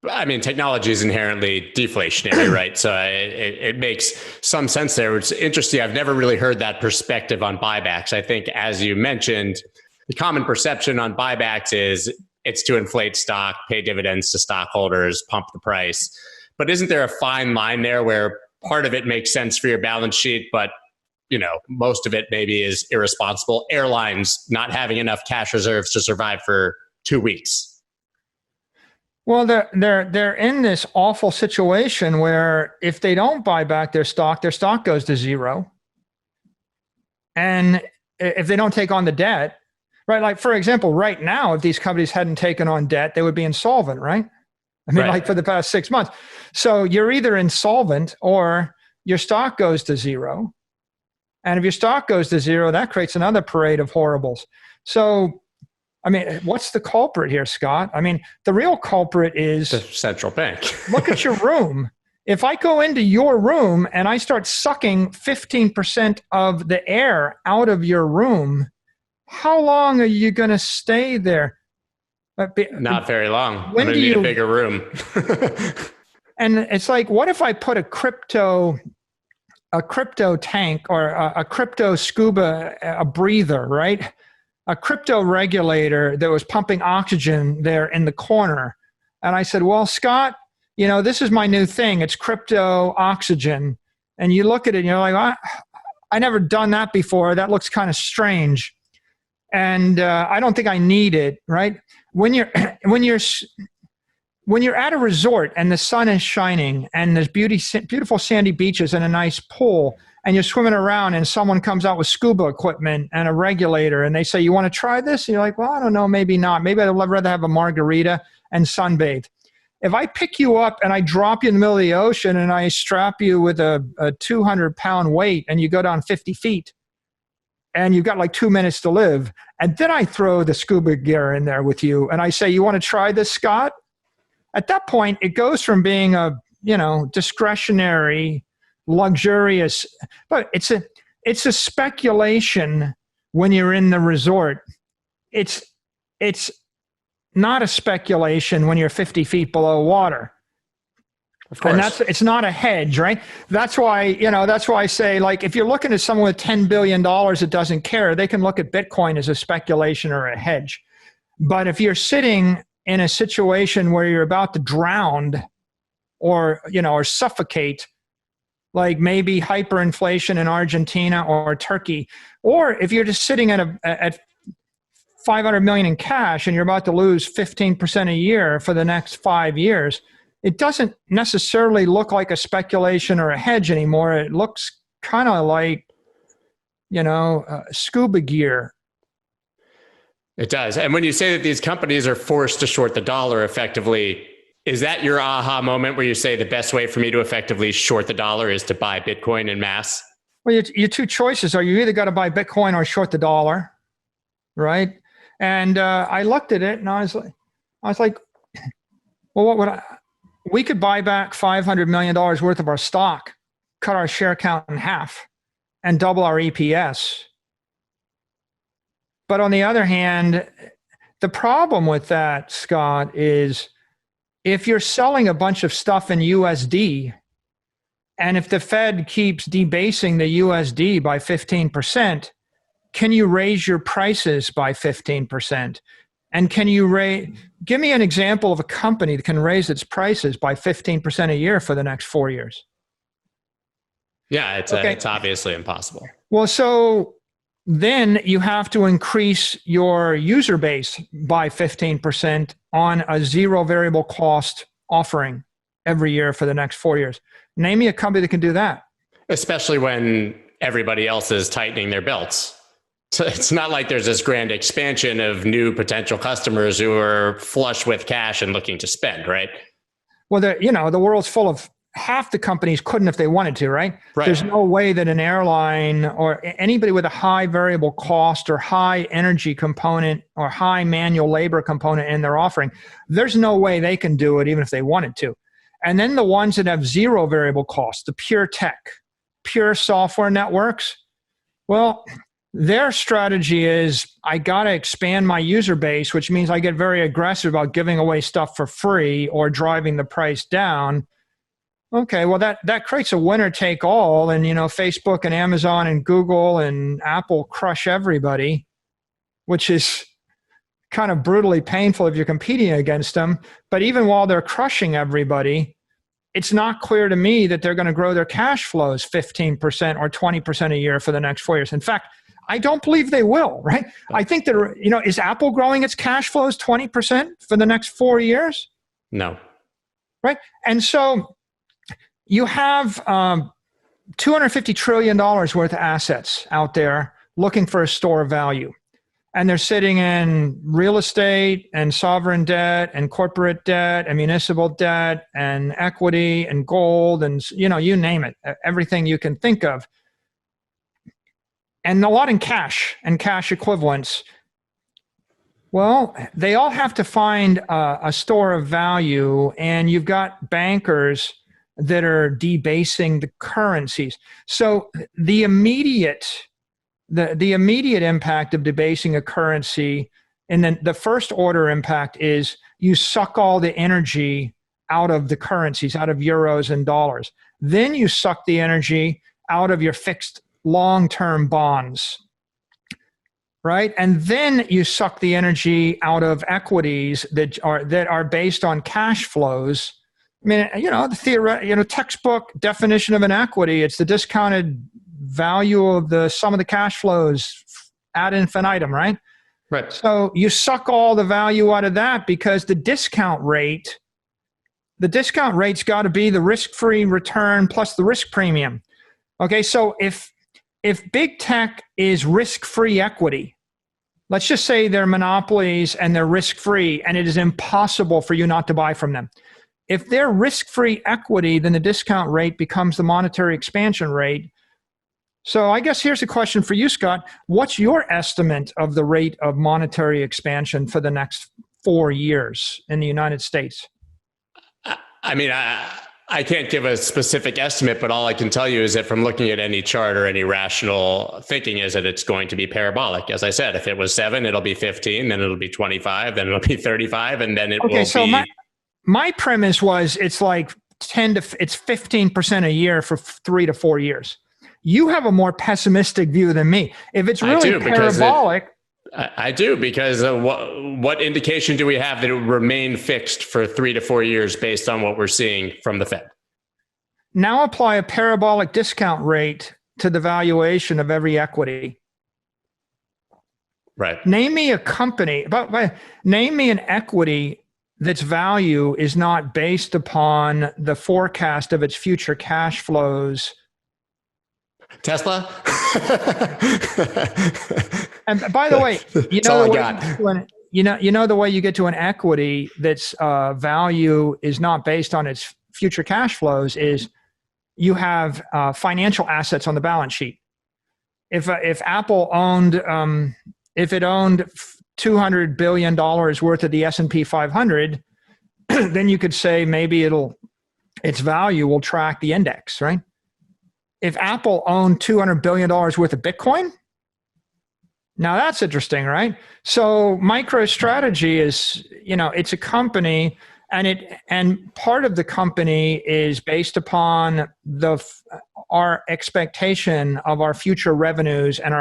I mean, technology is inherently deflationary, right? So it makes some sense there. It's interesting. I've never really heard that perspective on buybacks. I think, as you mentioned, the common perception on buybacks is it's to inflate stock, pay dividends to stockholders, pump the price. But isn't there a fine line there where part of it makes sense for your balance sheet, but most of it maybe is irresponsible? Airlines not having enough cash reserves to survive for 2 weeks. Well, they're in this awful situation where if they don't buy back their stock goes to zero. And if they don't take on the debt, right? Like, for example, right now, if these companies hadn't taken on debt, they would be insolvent, right? I mean, like for the past 6 months. So you're either insolvent or your stock goes to zero. And if your stock goes to zero, that creates another parade of horribles. So, I mean, what's the culprit here, Scott? I mean, the real culprit is the central bank. Look at your room. If I go into your room and I start sucking 15% of the air out of your room, how long are you going to stay there? Not very long. I'm going to need a bigger room. And it's like, what if I put a crypto a crypto tank or a crypto scuba, a breather, right? A crypto regulator that was pumping oxygen there in the corner. And I said, well, Scott, this is my new thing. It's crypto oxygen. And you look at it and you're like, I never done that before. That looks kind of strange. And I don't think I need it, right? When you're at a resort and the sun is shining and there's beautiful sandy beaches and a nice pool, and you're swimming around and someone comes out with scuba equipment and a regulator and they say, you want to try this? And you're like, well, I don't know, maybe not. Maybe I'd rather have a margarita and sunbathe. If I pick you up and I drop you in the middle of the ocean and I strap you with a 200-pound weight and you go down 50 feet and you've got like 2 minutes to live, and then I throw the scuba gear in there with you and I say, you want to try this, Scott? At that point, it goes from being a, discretionary, luxurious, but it's a speculation when you're in the resort. It's not a speculation when you're 50 feet below water. Of course. And it's not a hedge, right? That's why I say, like, if you're looking at someone with $10 billion that doesn't care, they can look at Bitcoin as a speculation or a hedge. But if you're sitting in a situation where you're about to drown or suffocate, like maybe hyperinflation in Argentina or Turkey, or if you're just sitting at 500 million in cash and you're about to lose 15% a year for the next 5 years, it doesn't necessarily look like a speculation or a hedge anymore. It looks kind of like, scuba gear. It does. And when you say that these companies are forced to short the dollar effectively, is that your aha moment where you say the best way for me to effectively short the dollar is to buy Bitcoin en masse? Well, your two choices are you either got to buy Bitcoin or short the dollar, right? And I looked at it and I was like, well, what would we could buy back $500 million worth of our stock, cut our share count in half, and double our EPS. But on the other hand, the problem with that, Scott, is if you're selling a bunch of stuff in USD, and if the Fed keeps debasing the USD by 15%, can you raise your prices by 15%? And can you give me an example of a company that can raise its prices by 15% a year for the next 4 years? Yeah, it's obviously impossible. Well, so then you have to increase your user base by 15% on a zero variable cost offering every year for the next 4 years. Name me a company that can do that. Especially when everybody else is tightening their belts. So it's not like there's this grand expansion of new potential customers who are flush with cash and looking to spend, right? Well, the world's full of, half the companies couldn't if they wanted to, right? There's no way that an airline or anybody with a high variable cost or high energy component or high manual labor component in their offering, there's no way they can do it even if they wanted to. And then the ones that have zero variable cost, the pure tech, pure software networks, well, their strategy is, I got to expand my user base, which means I get very aggressive about giving away stuff for free or driving the price down. Okay, well, that creates a winner take all, and Facebook and Amazon and Google and Apple crush everybody, which is kind of brutally painful if you're competing against them. But even while they're crushing everybody, it's not clear to me that they're going to grow their cash flows 15% or 20% a year for the next 4 years. In fact, I don't believe they will, right? I think that, is Apple growing its cash flows 20% for the next 4 years? No. Right? And so you have $250 trillion worth of assets out there looking for a store of value. And they're sitting in real estate and sovereign debt and corporate debt and municipal debt and equity and gold and, you name it, everything you can think of. And a lot in cash and cash equivalents. Well, they all have to find a store of value, and you've got bankers that are debasing the currencies. So the immediate impact of debasing a currency, and then the first order impact is you suck all the energy out of the currencies, out of euros and dollars. Then you suck the energy out of your fixed long-term bonds, right? And then you suck the energy out of equities that are based on cash flows. I mean, the textbook definition of an equity, it's the discounted value of the sum of the cash flows ad infinitum, right? Right. So you suck all the value out of that because the discount rate's got to be the risk-free return plus the risk premium. Okay, so if big tech is risk-free equity, let's just say they're monopolies and they're risk-free and it is impossible for you not to buy from them. If they're risk-free equity, then the discount rate becomes the monetary expansion rate. So I guess here's a question for you, Scott. What's your estimate of the rate of monetary expansion for the next 4 years in the United States? I mean, I can't give a specific estimate, but all I can tell you is that from looking at any chart or any rational thinking is that it's going to be parabolic. As I said, if it was 7, it'll be 15, then it'll be 25, then it'll be 35, and then it will be... So my premise was it's like 15% a year for 3 to 4 years. You have a more pessimistic view than me. If it's really parabolic... I do, because what indication do we have that it will remain fixed for 3 to 4 years based on what we're seeing from the Fed? Now apply a parabolic discount rate to the valuation of every equity. Right. Name me a company, name me an equity that's value is not based upon the forecast of its future cash flows. Tesla? And by the way, you know the way you get to an equity that's value is not based on its future cash flows is you have financial assets on the balance sheet. If Apple owned if it owned $200 billion worth of the S&P 500, then you could say maybe its value will track the index, right? If Apple owned $200 billion worth of Bitcoin, now that's interesting, right? So MicroStrategy is, it's a company, and part of the company is based upon our expectation of our future revenues and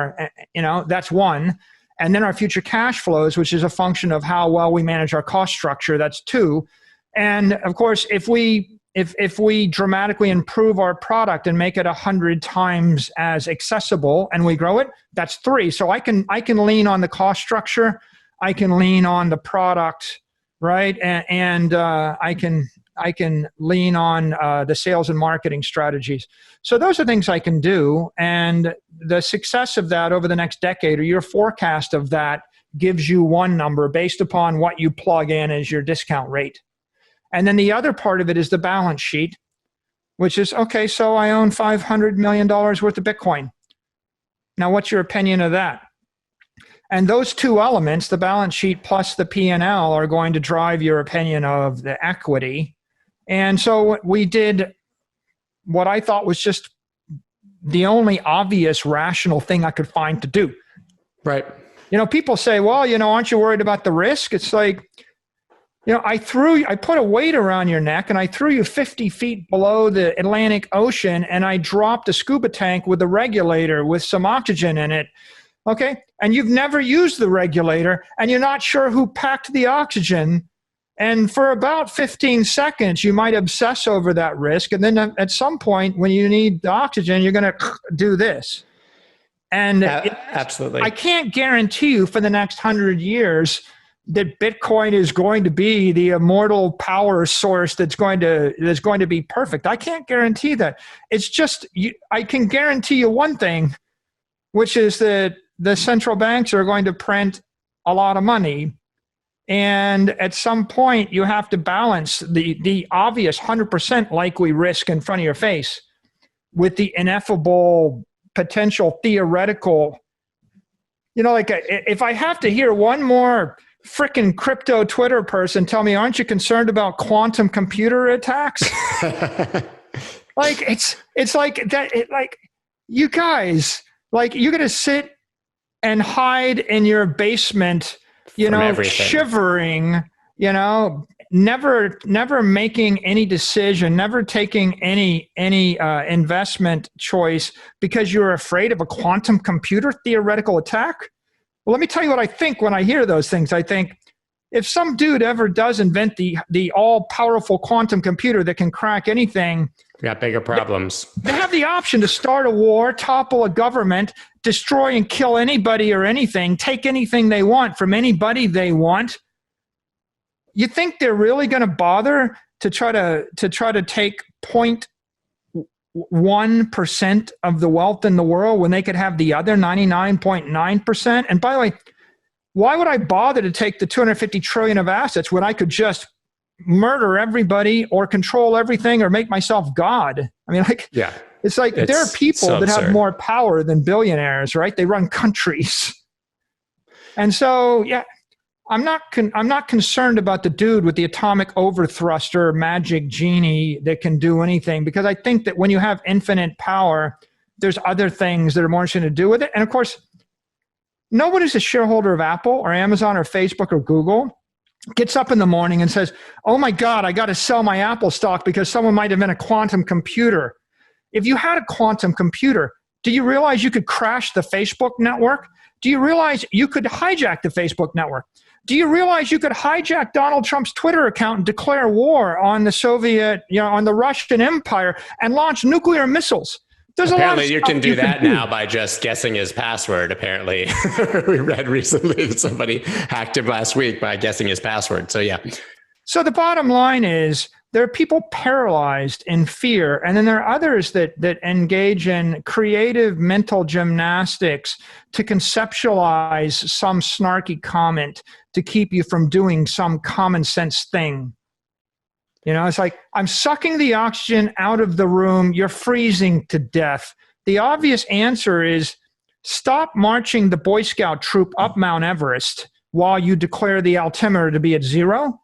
that's one. And then our future cash flows, which is a function of how well we manage our cost structure, that's 2. And of course, if we dramatically improve our product and make it 100 times as accessible and we grow it, that's 3. So I can lean on the cost structure, I can lean on the product, right? And I can lean on the sales and marketing strategies. So those are things I can do. And the success of that over the next decade, or your forecast of that, gives you one number based upon what you plug in as your discount rate. And then the other part of it is the balance sheet, which is, okay, so I own $500 million worth of Bitcoin. Now, what's your opinion of that? And those 2 elements, the balance sheet plus the P&L, are going to drive your opinion of the equity. And so we did what I thought was just the only obvious rational thing I could find to do. Right. People say, well, aren't you worried about the risk? It's like, I put a weight around your neck and I threw you 50 feet below the Atlantic Ocean and I dropped a scuba tank with a regulator with some oxygen in it. Okay. And you've never used the regulator and you're not sure who packed the oxygen. And for about 15 seconds, you might obsess over that risk. And then at some point when you need the oxygen, you're going to do this. And absolutely, I can't guarantee you for the next 100 years that Bitcoin is going to be the immortal power source that's going to be perfect. I can't guarantee that. It's just, I can guarantee you one thing, which is that the central banks are going to print a lot of money. And at some point, you have to balance the obvious 100% likely risk in front of your face with the ineffable potential theoretical, if I have to hear one more frickin' crypto Twitter person tell me, aren't you concerned about quantum computer attacks? It's like that. You guys, you're going to sit and hide in your basement, shivering, never making any decision, never taking any investment choice because you're afraid of a quantum computer theoretical attack? Well, let me tell you what I think when I hear those things. I think if some dude ever does invent the all-powerful quantum computer that can crack anything, we got bigger problems. They have the option to start a war, topple a government, destroy and kill anybody or anything, take anything they want from anybody they want. You think they're really going to bother to try to take 0.1% of the wealth in the world when they could have the other 99.9%? And by the way, why would I bother to take the 250 trillion of assets when I could just murder everybody or control everything or make myself God? I mean, like, yeah, it's like there are people that have more power than billionaires, right? They run countries. And so, yeah, I'm not concerned about the dude with the atomic overthruster magic genie that can do anything, because I think that when you have infinite power, there's other things that are more interesting to do with it. And of course, nobody's a shareholder of Apple or Amazon or Facebook or Google gets up in the morning and says, oh my God, I got to sell my Apple stock because someone might invent a quantum computer. If you had a quantum computer, do you realize you could crash the Facebook network? Do you realize you could hijack the Facebook network? Do you realize you could hijack Donald Trump's Twitter account and declare war on the Soviet, on the Russian Empire and launch nuclear missiles? Apparently you can do that now by just guessing his password, apparently. We read recently that somebody hacked him last week by guessing his password. So yeah. So the bottom line is there are people paralyzed in fear, and then there are others that engage in creative mental gymnastics to conceptualize some snarky comment to keep you from doing some common sense thing. It's like, I'm sucking the oxygen out of the room. You're freezing to death. The obvious answer is stop marching the Boy Scout troop up Mount Everest while you declare the altimeter to be at 0.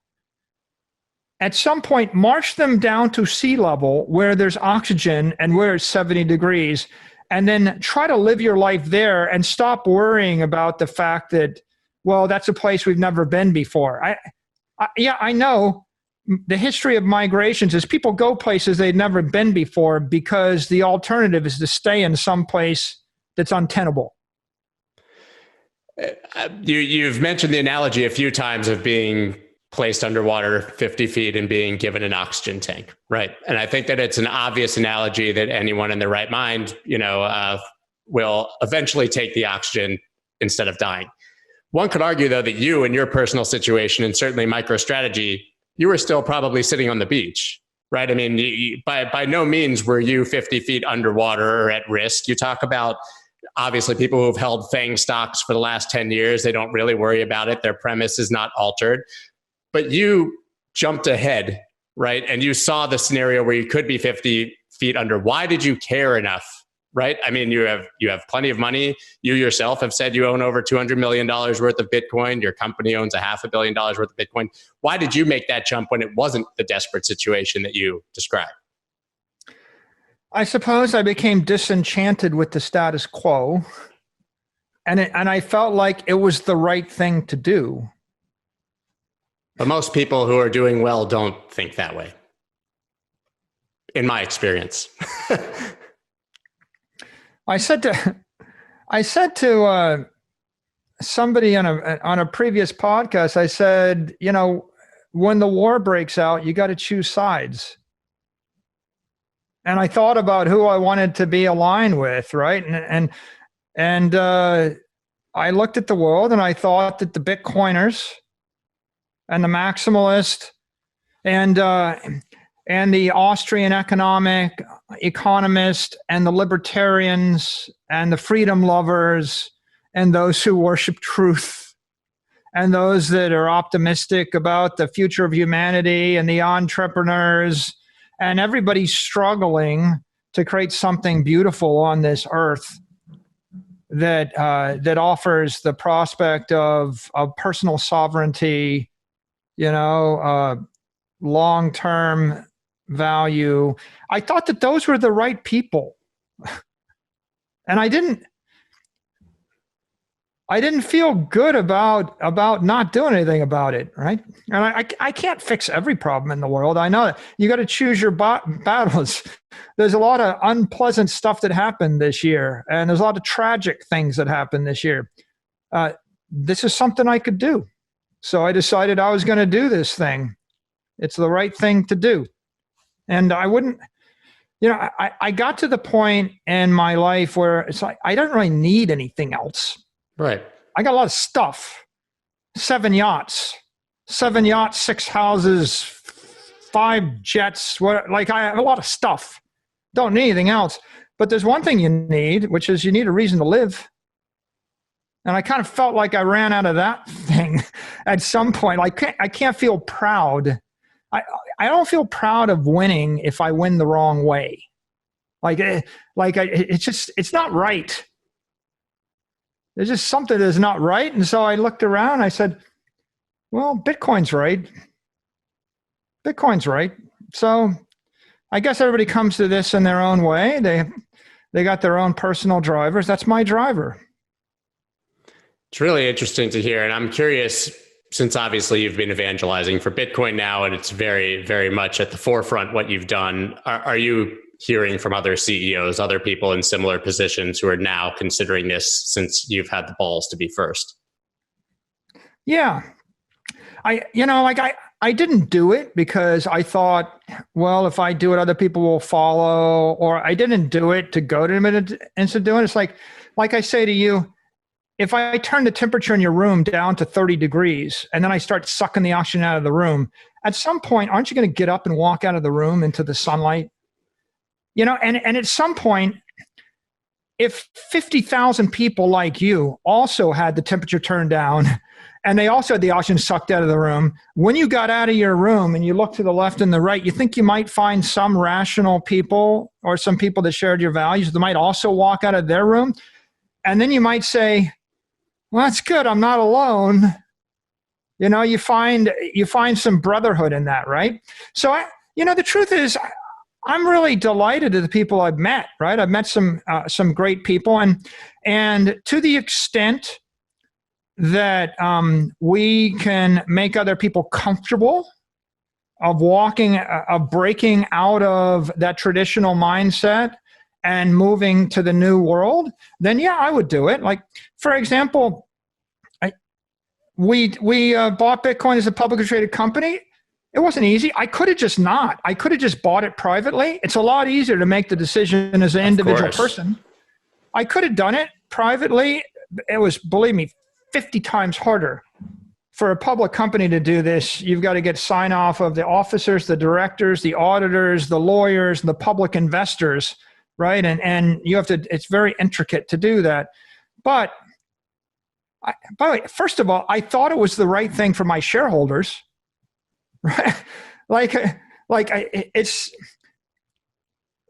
At some point, march them down to sea level where there's oxygen and where it's 70 degrees, and then try to live your life there and stop worrying about the fact that, well, that's a place we've never been before. I know. The history of migrations is people go places they'd never been before because the alternative is to stay in some place that's untenable. You've mentioned the analogy a few times of being placed underwater 50 feet and being given an oxygen tank, right? And I think that it's an obvious analogy that anyone in their right mind, will eventually take the oxygen instead of dying. One could argue, though, that you, in your personal situation, and certainly MicroStrategy, you were still probably sitting on the beach, right? I mean, by no means were you 50 feet underwater or at risk. You talk about, obviously, people who've held FANG stocks for the last 10 years. They don't really worry about it. Their premise is not altered. But you jumped ahead, right? And you saw the scenario where you could be 50 feet under. Why did you care enough, right? I mean, you have plenty of money. You yourself have said you own over $200 million worth of Bitcoin. Your company owns $500 million worth of Bitcoin. Why did you make that jump when it wasn't the desperate situation that you described? I suppose I became disenchanted with the status quo, and I felt like it was the right thing to do. But most people who are doing well don't think that way, in my experience. I said to somebody on a previous podcast, I said, when the war breaks out, you got to choose sides. And I thought about who I wanted to be aligned with, right? And I looked at the world and I thought that the Bitcoiners and the maximalist and the Austrian economist and the libertarians and the freedom lovers and those who worship truth and those that are optimistic about the future of humanity and the entrepreneurs and everybody struggling to create something beautiful on this earth that offers the prospect of personal sovereignty, long-term value. I thought that those were the right people. And I didn't I didn't feel good about not doing anything about it, right? And I can't fix every problem in the world. I know that. You got to choose your battles. There's a lot of unpleasant stuff that happened this year, and there's a lot of tragic things that happened this year. This is something I could do. So I decided I was going to do this thing. It's the right thing to do. And I wouldn't, I got to the point in my life where it's like, I don't really need anything else. Right. I got a lot of stuff. 7 yachts, 6 houses, 5 jets. I have a lot of stuff. Don't need anything else. But there's one thing you need, which is you need a reason to live. And I kind of felt like I ran out of that thing at some point. I can't feel proud. I don't feel proud of winning if I win the wrong way. It's not right. There's just something that's not right. And so I looked around and I said, well, Bitcoin's right. Bitcoin's right. So I guess everybody comes to this in their own way. They got their own personal drivers. That's my driver. It's really interesting to hear. And I'm curious, since obviously you've been evangelizing for Bitcoin now, and it's very, very much at the forefront what you've done, are you hearing from other CEOs, other people in similar positions who are now considering this since you've had the balls to be first? Yeah. I didn't do it because I thought, well, if I do it, other people will follow, or I didn't do it to go to them instead of doing it. It's like I say to you, if I turn the temperature in your room down to 30 degrees and then I start sucking the oxygen out of the room, at some point, aren't you going to get up and walk out of the room into the sunlight? And at some point, if 50,000 people like you also had the temperature turned down and they also had the oxygen sucked out of the room, when you got out of your room and you look to the left and the right, you think you might find some rational people or some people that shared your values that might also walk out of their room. And then you might say, well, that's good. I'm not alone. You find some brotherhood in that, right? So, the truth is, I'm really delighted at the people I've met, right? I've met some great people, and to the extent that we can make other people comfortable of breaking out of that traditional mindset and moving to the new world, then yeah, I would do it. Like, for example, we bought Bitcoin as a publicly traded company. It wasn't easy. I could have just not. I could have just bought it privately. It's a lot easier to make the decision as an individual person. I could have done it privately. It was, believe me, 50 times harder. For a public company to do this, you've got to get sign off of the officers, the directors, the auditors, the lawyers, and the public investors, right? And you have to, it's very intricate to do that. But by the way, first of all, I thought it was the right thing for my shareholders. Right?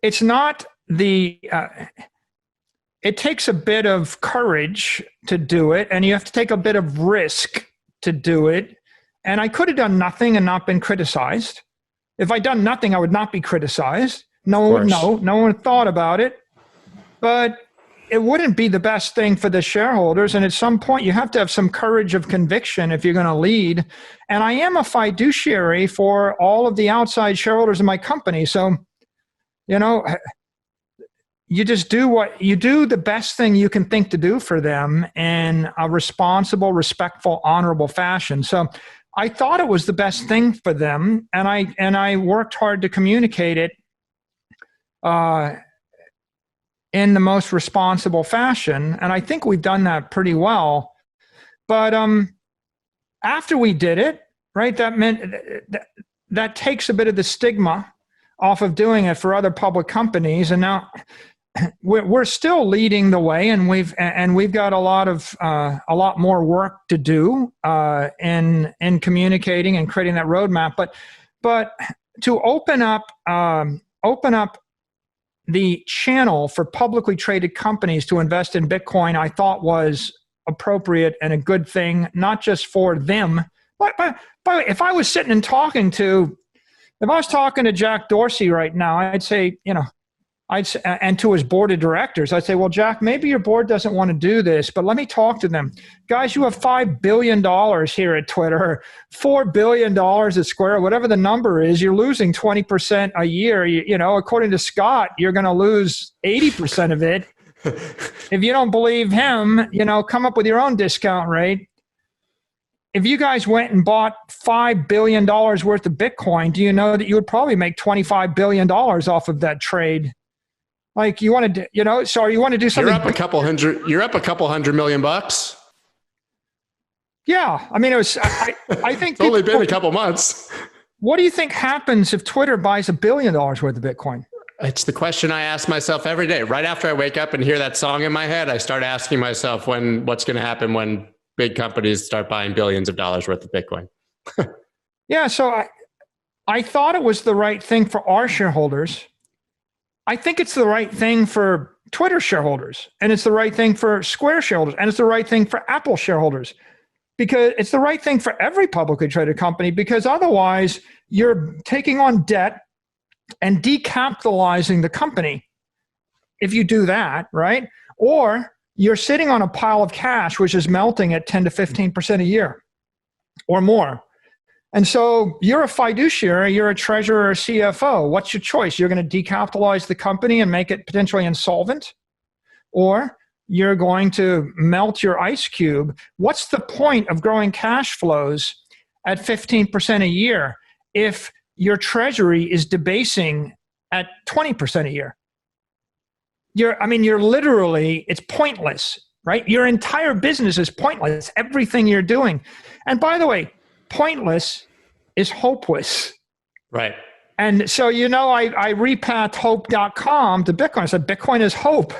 It's not the, it takes a bit of courage to do it, and you have to take a bit of risk to do it. And I could have done nothing and not been criticized. If I'd done nothing, I would not be criticized. No one thought about it, but it wouldn't be the best thing for the shareholders. And at some point, you have to have some courage of conviction if you're going to lead. And I am a fiduciary for all of the outside shareholders in my company. So, you just do the best thing you can think to do for them in a responsible, respectful, honorable fashion. So I thought it was the best thing for them. And I worked hard to communicate it in the most responsible fashion. And I think we've done that pretty well. But after we did it, right, that meant that takes a bit of the stigma off of doing it for other public companies. And now we're still leading the way, and we've got a lot more work to do in communicating and creating that roadmap. But to open up the channel for publicly traded companies to invest in Bitcoin, I thought was appropriate and a good thing, not just for them. But if I was sitting and talking to Jack Dorsey right now, I'd say, and to his board of directors, I'd say, well, Jack, maybe your board doesn't want to do this, but let me talk to them. Guys, you have $5 billion here at Twitter, $4 billion at Square, whatever the number is, you're losing 20% a year. You know, according to Scott, you're going to lose 80% of it. If you don't believe him, you know, come up with your own discount rate. If you guys went and bought $5 billion worth of Bitcoin, do you know that you would probably make $25 billion off of that trade? Like you want to, you know, so you want to do something. You're up a couple $100 million bucks. Yeah. I mean, it was, I think it's only been a couple months. What do you think happens if Twitter buys $1 billion worth of Bitcoin? It's the question I ask myself every day. Right after I wake up and hear that song in my head, I start asking myself what's going to happen when big companies start buying billions of dollars worth of Bitcoin. Yeah. So I thought it was the right thing for our shareholders. I think it's the right thing for Twitter shareholders, and it's the right thing for Square shareholders, and it's the right thing for Apple shareholders, because it's the right thing for every publicly traded company, because otherwise you're taking on debt and decapitalizing the company if you do that, right? Or you're sitting on a pile of cash, which is melting at 10 to 15% a year or more. And so you're a fiduciary, you're a treasurer or CFO. What's your choice? You're going to decapitalize the company and make it potentially insolvent? Or you're going to melt your ice cube? What's the point of growing cash flows at 15% a year if your treasury is debasing at 20% a year? You're literally, it's pointless, right? Your entire business is pointless, everything you're doing. And by the way, pointless is hopeless. Right. And so, you know, I repathed hope.com to Bitcoin. I said, Bitcoin is hope.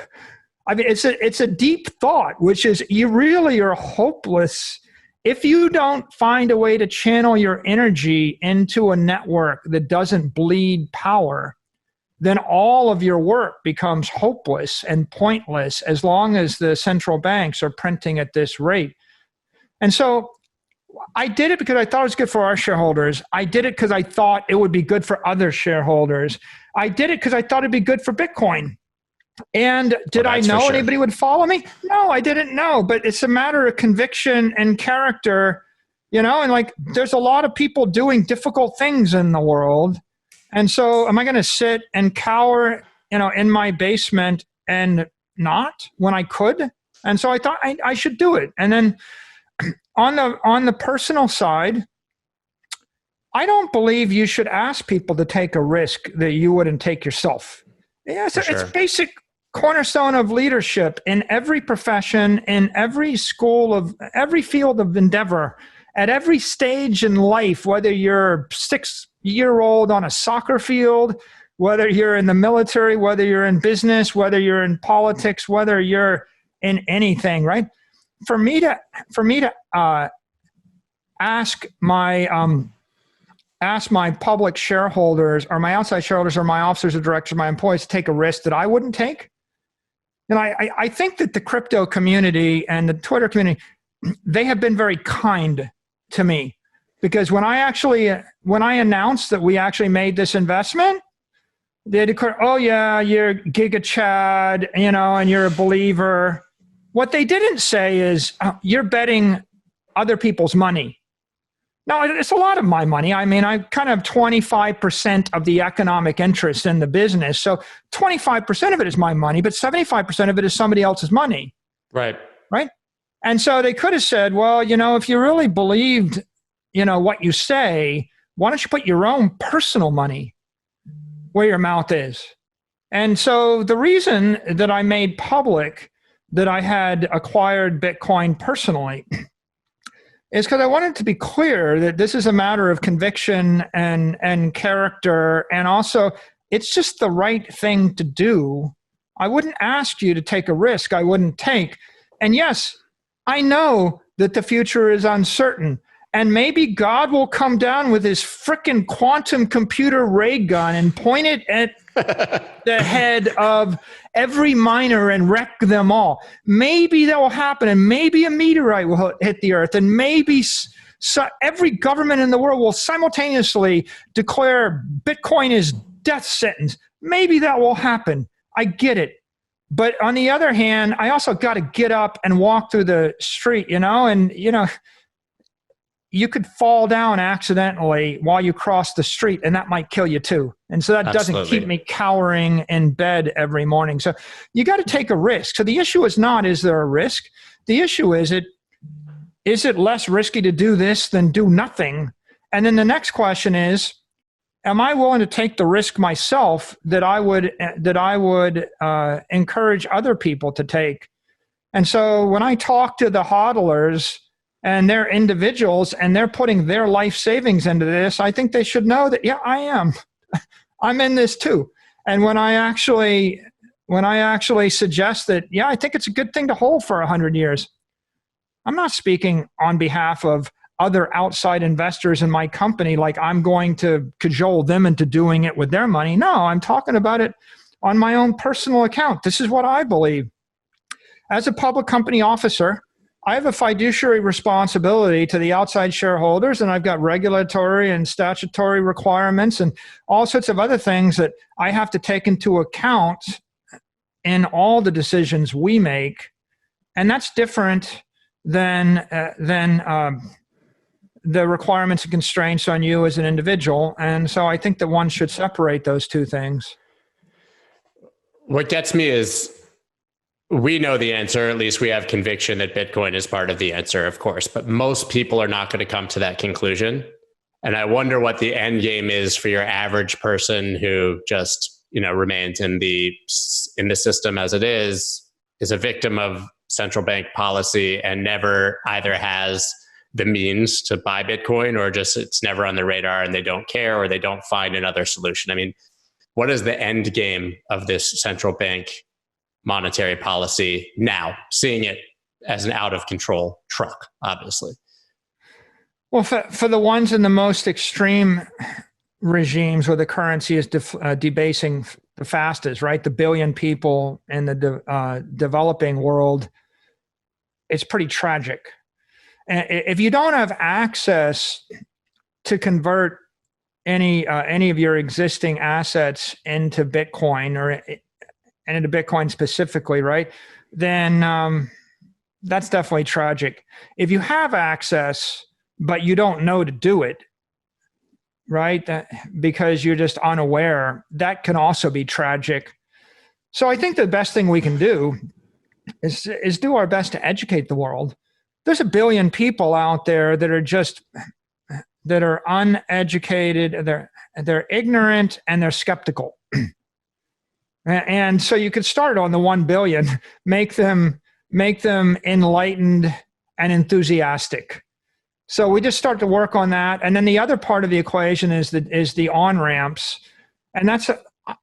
I mean, it's a deep thought, which is you really are hopeless if you don't find a way to channel your energy into a network that doesn't bleed power. Then all of your work becomes hopeless and pointless as long as the central banks are printing at this rate. And so I did it because I thought it was good for our shareholders. I did it because I thought it would be good for other shareholders. I did it because I thought it'd be good for Bitcoin. And did I know anybody would follow me? No, I didn't know. But it's a matter of conviction and character, you know, and like there's a lot of people doing difficult things in the world. And so am I going to sit and cower, you know, in my basement and not when I could? And so I thought I should do it. And then on the personal side, I don't believe you should ask people to take a risk that you wouldn't take yourself. Yeah, it's basic cornerstone of leadership in every profession, in every school of every field of endeavor, at every stage in life, whether you're 6-year-old on a soccer field, whether you're in the military, whether you're in business, whether you're in politics, whether you're in anything, right? For me to ask my public shareholders or my outside shareholders or my officers or directors, my employees to take a risk that I wouldn't take. And I think that the crypto community and the Twitter community, they have been very kind to me, because when I announced that we actually made this investment, they declared, oh yeah, you're Giga Chad, you know, and you're a believer. What they didn't say is, you're betting other people's money. No, it's a lot of my money. I mean, I kind of have 25% of the economic interest in the business. So 25% of it is my money, but 75% of it is somebody else's money. Right. Right. And so they could have said, well, you know, if you really believed, you know, what you say, why don't you put your own personal money where your mouth is? And so the reason that I made public that I had acquired Bitcoin personally is because I wanted to be clear that this is a matter of conviction and character, and also it's just the right thing to do. I wouldn't ask you to take a risk I wouldn't take. And yes, I know that the future is uncertain, and maybe God will come down with his frickin' quantum computer ray gun and point it at the head of every miner and wreck them all. Maybe that will happen, and maybe a meteorite will hit the earth, and maybe every government in the world will simultaneously declare Bitcoin is death sentence. Maybe that will happen. I get it. But on the other hand, I also got to get up and walk through the street, and, you could fall down accidentally while you cross the street, and that might kill you too. And so that doesn't keep me cowering in bed every morning. So you got to take a risk. So the issue is not, is there a risk? The issue is it less risky to do this than do nothing? And then the next question is, am I willing to take the risk myself that I would encourage other people to take? And so when I talk to the hodlers and they're individuals and they're putting their life savings into this, I think they should know that, yeah, I am. I'm in this too. And when I actually suggest that, yeah, I think it's a good thing to hold for 100 years, I'm not speaking on behalf of other outside investors in my company, like I'm going to cajole them into doing it with their money. No, I'm talking about it on my own personal account. This is what I believe. As a public company officer, I have a fiduciary responsibility to the outside shareholders, and I've got regulatory and statutory requirements and all sorts of other things that I have to take into account in all the decisions we make. And that's different than the requirements and constraints on you as an individual. And so I think that one should separate those two things. What gets me is we know the answer, at least we have conviction that Bitcoin is part of the answer, of course, but most people are not going to come to that conclusion. And I wonder what the end game is for your average person who just, remains in the system as it is a victim of central bank policy and never either has the means to buy Bitcoin or just it's never on the radar and they don't care or they don't find another solution. I mean, what is the end game of this central bank monetary policy now, seeing it as an out of control truck, obviously? Well, for the ones in the most extreme regimes where the currency is debasing the fastest, right? The billion people in the developing world, it's pretty tragic. And if you don't have access to convert any of your existing assets into Bitcoin and into Bitcoin specifically, right? Then that's definitely tragic. If you have access, but you don't know to do it, right? Because you're just unaware, that can also be tragic. So I think the best thing we can do is do our best to educate the world. There's a billion people out there that are uneducated, they're ignorant, and they're skeptical. And so you could start on the 1 billion, make them enlightened and enthusiastic. So we just start to work on that. And then the other part of the equation is the on-ramps. And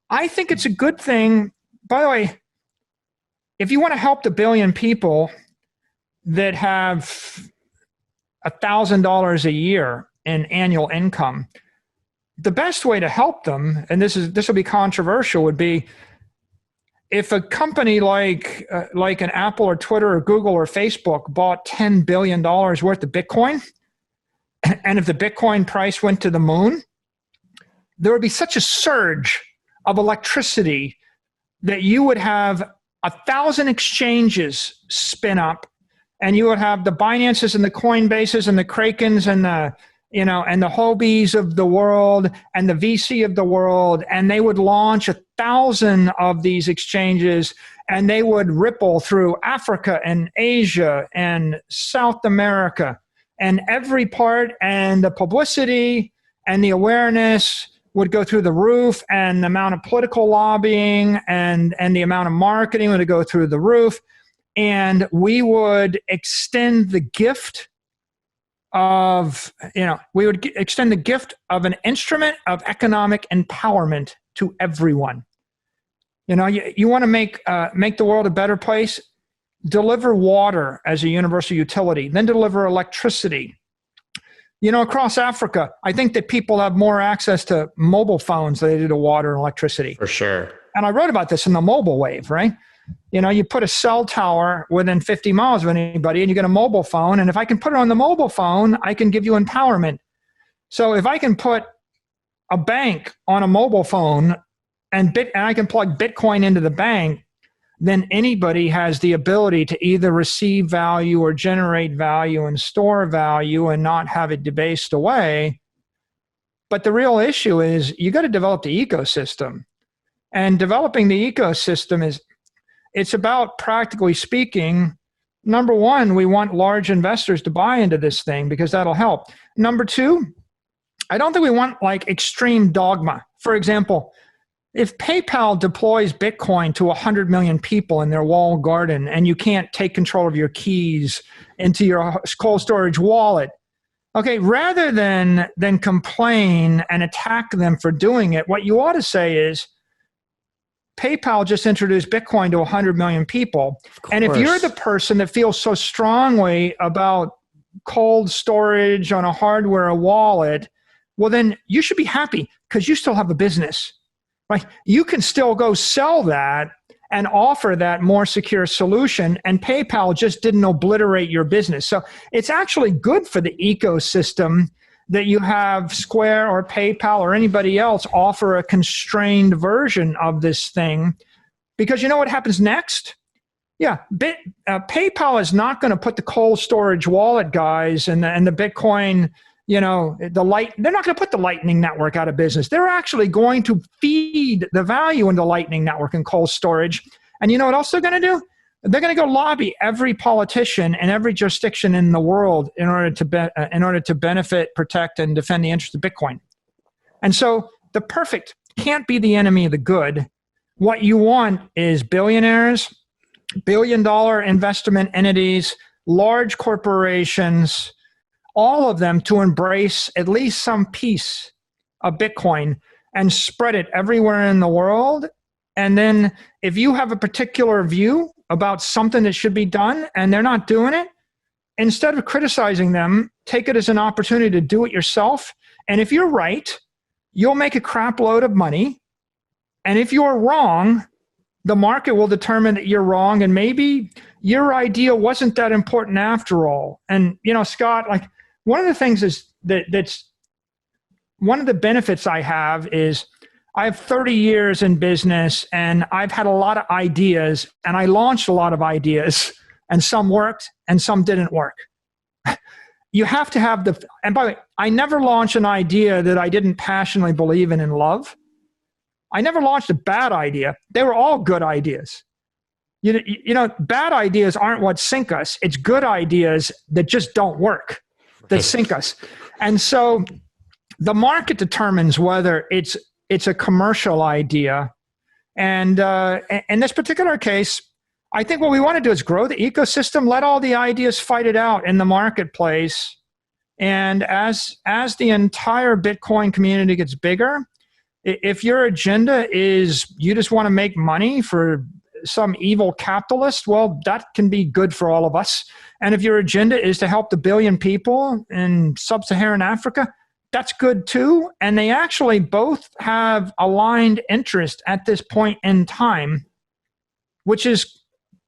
I think it's a good thing. By the way, if you want to help the billion people that have $1,000 a year in annual income, the best way to help them, and this will be controversial, would be if a company like an Apple or Twitter or Google or Facebook bought $10 billion worth of Bitcoin, and if the Bitcoin price went to the moon, there would be such a surge of electricity that you would have 1,000 exchanges spin up, and you would have the Binances and the Coinbases and the Krakens and the Hobies of the world and the VC of the world, and they would launch 1,000 of these exchanges, and they would ripple through Africa and Asia and South America and every part, and the publicity and the awareness would go through the roof, and the amount of political lobbying and the amount of marketing would go through the roof, and we would extend the gift of, extend the gift of an instrument of economic empowerment to everyone. You want to make the world a better place? Deliver water as a universal utility, then deliver electricity. Across Africa, I think that people have more access to mobile phones than they do to water and electricity. For sure. And I wrote about this in the mobile wave, right? You put a cell tower within 50 miles of anybody and you get a mobile phone. And if I can put it on the mobile phone, I can give you empowerment. So if I can put a bank on a mobile phone and I can plug Bitcoin into the bank, then anybody has the ability to either receive value or generate value and store value and not have it debased away. But the real issue is you got to develop the ecosystem. And developing the ecosystem it's about, practically speaking, number one, we want large investors to buy into this thing because that'll help. Number two, I don't think we want like extreme dogma. For example, if PayPal deploys Bitcoin to 100 million people in their walled garden and you can't take control of your keys into your cold storage wallet, okay, rather than complain and attack them for doing it, what you ought to say is, PayPal just introduced Bitcoin to 100 million people. And if you're the person that feels so strongly about cold storage on a hardware wallet, well, then you should be happy because you still have a business. Right? You can still go sell that and offer that more secure solution, and PayPal just didn't obliterate your business. So it's actually good for the ecosystem that you have Square or PayPal or anybody else offer a constrained version of this thing, because you know what happens next? Yeah, PayPal is not going to put the cold storage wallet guys and the Bitcoin, they're not going to put the Lightning Network out of business. They're actually going to feed the value in the Lightning Network and cold storage. And you know what else they're going to do? They're going to go lobby every politician and every jurisdiction in the world in order to benefit, protect, and defend the interests of Bitcoin. And so the perfect can't be the enemy of the good. What you want is billionaires, billion-dollar investment entities, large corporations, all of them to embrace at least some piece of Bitcoin and spread it everywhere in the world. And then if you have a particular view about something that should be done and they're not doing it, instead of criticizing them, take it as an opportunity to do it yourself. And if you're right, you'll make a crap load of money. And if you're wrong, the market will determine that you're wrong, and maybe your idea wasn't that important after all. And, Scott, like, one of the things is that's one of the benefits I have is I have 30 years in business, and I've had a lot of ideas, and I launched a lot of ideas, and some worked and some didn't work. You have to have and by the way, I never launched an idea that I didn't passionately believe in and love. I never launched a bad idea. They were all good ideas. Bad ideas aren't what sink us. It's good ideas that just don't work that sink us. And so the market determines whether it's a commercial idea. And in this particular case, I think what we want to do is grow the ecosystem, let all the ideas fight it out in the marketplace. And as the entire Bitcoin community gets bigger, if your agenda is you just want to make money for some evil capitalist, well, that can be good for all of us. And if your agenda is to help the billion people in sub-Saharan Africa, that's good too. And they actually both have aligned interest at this point in time, which is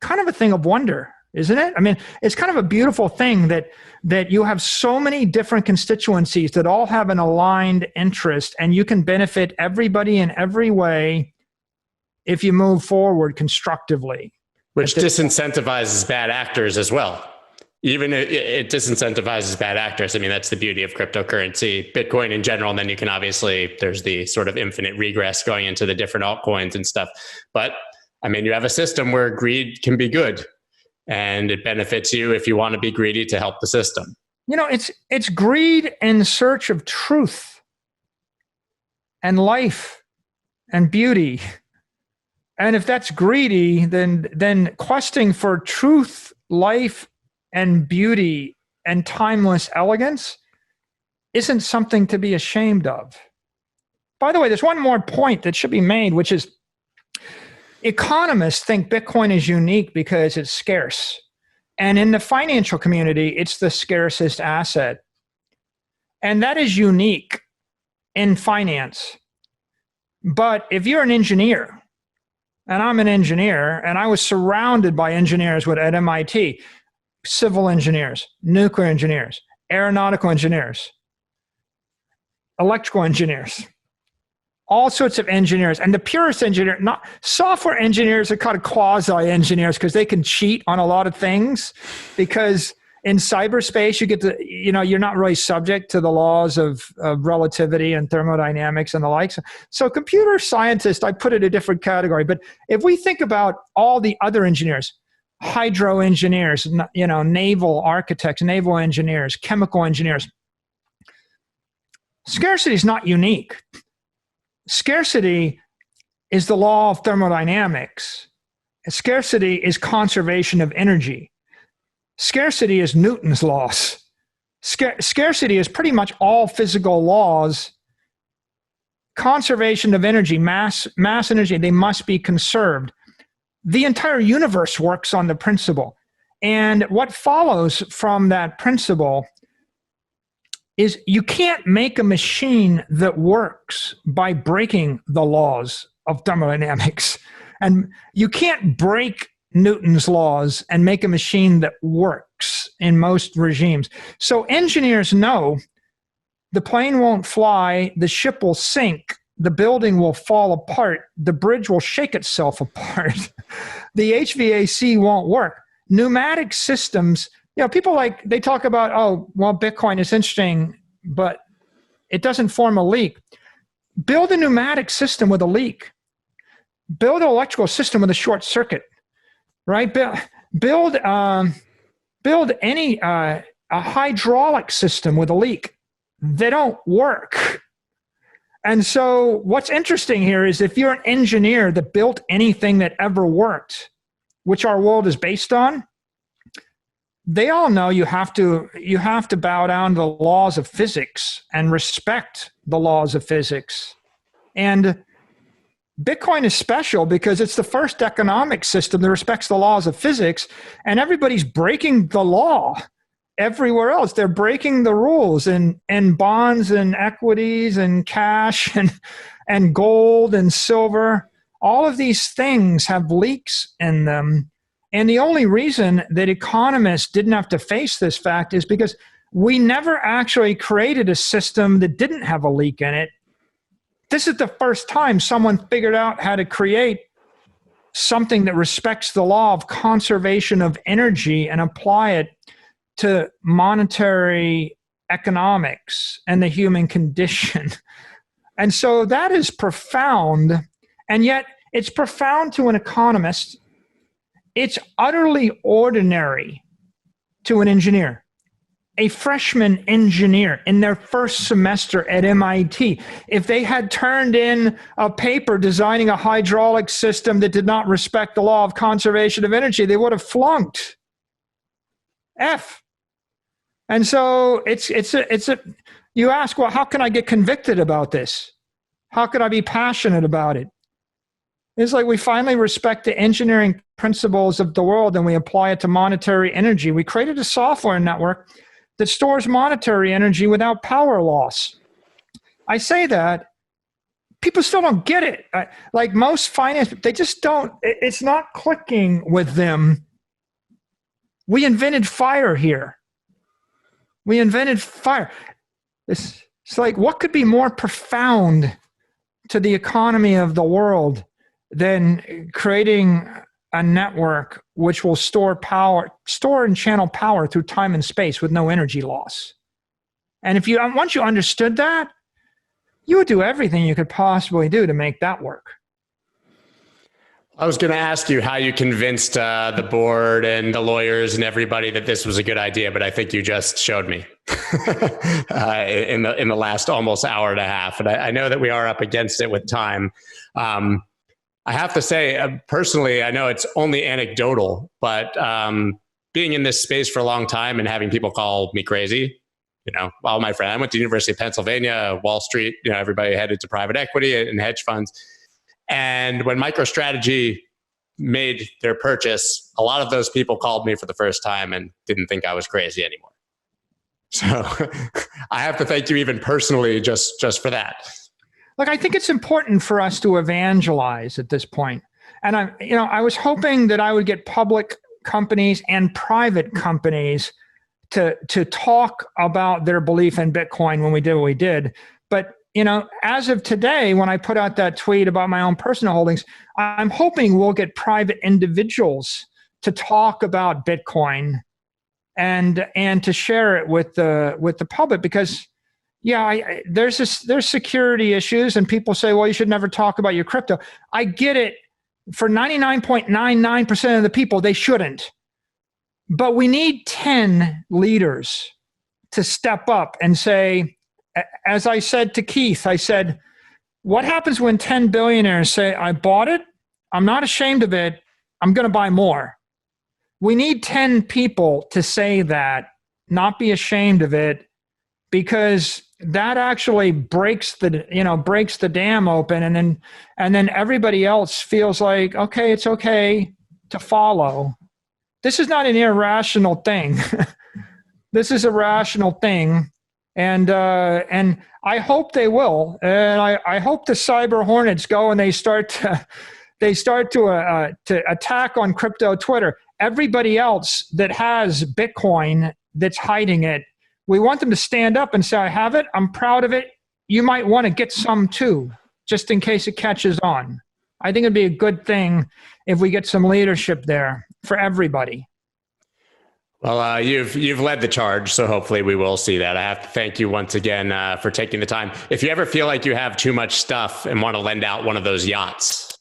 kind of a thing of wonder, isn't it? I mean, it's kind of a beautiful thing that you have so many different constituencies that all have an aligned interest, and you can benefit everybody in every way if you move forward constructively. Which disincentivizes bad actors as well. Even it disincentivizes bad actors. I mean, that's the beauty of cryptocurrency, Bitcoin in general. And then you can obviously, there's the sort of infinite regress going into the different altcoins and stuff. But I mean, you have a system where greed can be good, and it benefits you if you want to be greedy to help the system. It's greed in search of truth and life and beauty. And if that's greedy, then questing for truth, life, and beauty and timeless elegance isn't something to be ashamed of. By the way, there's one more point that should be made, which is economists think Bitcoin is unique because it's scarce. And in the financial community, it's the scarcest asset. And that is unique in finance. But if you're an engineer, and I'm an engineer, and I was surrounded by engineers at MIT, civil engineers, nuclear engineers, aeronautical engineers, electrical engineers, all sorts of engineers, and the purest engineer, not software engineers are kind of quasi engineers because they can cheat on a lot of things, because in cyberspace, you get to, you're not really subject to the laws of relativity and thermodynamics and the likes. So computer scientists, I put it in a different category. But if we think about all the other engineers, hydro engineers, naval architects, naval engineers, chemical engineers, scarcity is not unique. Scarcity is the law of thermodynamics. Scarcity is conservation of energy. Scarcity is Newton's laws. Scarcity is pretty much all physical laws. Conservation of energy, mass energy, they must be conserved. The entire universe works on the principle. And what follows from that principle is you can't make a machine that works by breaking the laws of thermodynamics. And you can't break Newton's laws and make a machine that works in most regimes. So engineers know the plane won't fly, the ship will sink, the building will fall apart, the bridge will shake itself apart, the HVAC won't work. Pneumatic systems, people they talk about, Bitcoin is interesting, but it doesn't form a leak. Build a pneumatic system with a leak. Build an electrical system with a short circuit. Right? Build any a hydraulic system with a leak. They don't work. And so what's interesting here is if you're an engineer that built anything that ever worked, which our world is based on, they all know you have to bow down to the laws of physics and respect the laws of physics. And Bitcoin is special because it's the first economic system that respects the laws of physics, and everybody's breaking the law everywhere else. They're breaking the rules in bonds and equities and cash and gold and silver. All of these things have leaks in them. And the only reason that economists didn't have to face this fact is because we never actually created a system that didn't have a leak in it. This is the first time someone figured out how to create something that respects the law of conservation of energy and apply it to monetary economics and the human condition. And so that is profound, and yet it's profound to an economist. It's utterly ordinary to an engineer. A freshman engineer in their first semester at MIT, if they had turned in a paper designing a hydraulic system that did not respect the law of conservation of energy, they would have flunked. F. And so you ask, well, how can I get convicted about this? How could I be passionate about it? It's like we finally respect the engineering principles of the world and we apply it to monetary energy. We created a software network that stores monetary energy without power loss. I say that, people still don't get it. Like most finance, they just don't, it's not clicking with them. We invented fire here. We invented fire. It's like, what could be more profound to the economy of the world than creating a network which will store and channel power through time and space with no energy loss. And once you understood that, you would do everything you could possibly do to make that work. I was going to ask you how you convinced the board and the lawyers and everybody that this was a good idea, but I think you just showed me in the last almost hour and a half. And I know that we are up against it with time. I have to say, personally, I know it's only anecdotal, but being in this space for a long time and having people call me crazy, all my friends, I went to the University of Pennsylvania, Wall Street, everybody headed to private equity and hedge funds. And when MicroStrategy made their purchase, a lot of those people called me for the first time and didn't think I was crazy anymore. So I have to thank you even personally just for that. Look, I think it's important for us to evangelize at this point. And I was hoping that I would get public companies and private companies to talk about their belief in Bitcoin when we did what we did. But as of today, when I put out that tweet about my own personal holdings, I'm hoping we'll get private individuals to talk about Bitcoin and to share it with the public, because there's security issues, and people say, well, you should never talk about your crypto. I get it. For 99.99% of the people, they shouldn't. But we need 10 leaders to step up and say, as I said to Keith, I said, what happens when 10 billionaires say, I bought it, I'm not ashamed of it, I'm going to buy more? We need 10 people to say that, not be ashamed of it, because that actually breaks the dam open, and then everybody else feels like, okay, it's okay to follow. This is not an irrational thing. This is a rational thing, and I hope they will. And I hope the cyber hornets go and they start to attack on crypto Twitter. Everybody else that has Bitcoin that's hiding it, we want them to stand up and say, I have it, I'm proud of it. You might want to get some too, just in case it catches on. I think it'd be a good thing if we get some leadership there for everybody. Well, you've led the charge, so hopefully we will see that. I have to thank you once again for taking the time. If you ever feel like you have too much stuff and want to lend out one of those yachts,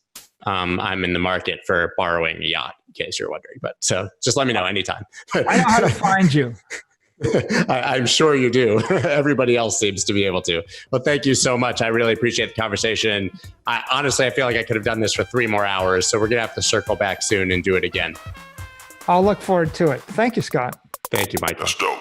I'm in the market for borrowing a yacht, in case you're wondering. But so just let me know anytime. I know how to find you. I'm sure you do. Everybody else seems to be able to. Well, thank you so much. I really appreciate the conversation. Honestly, I feel like I could have done this for 3 more hours. So we're going to have to circle back soon and do it again. I'll look forward to it. Thank you, Scott. Thank you, Michael. Let's go.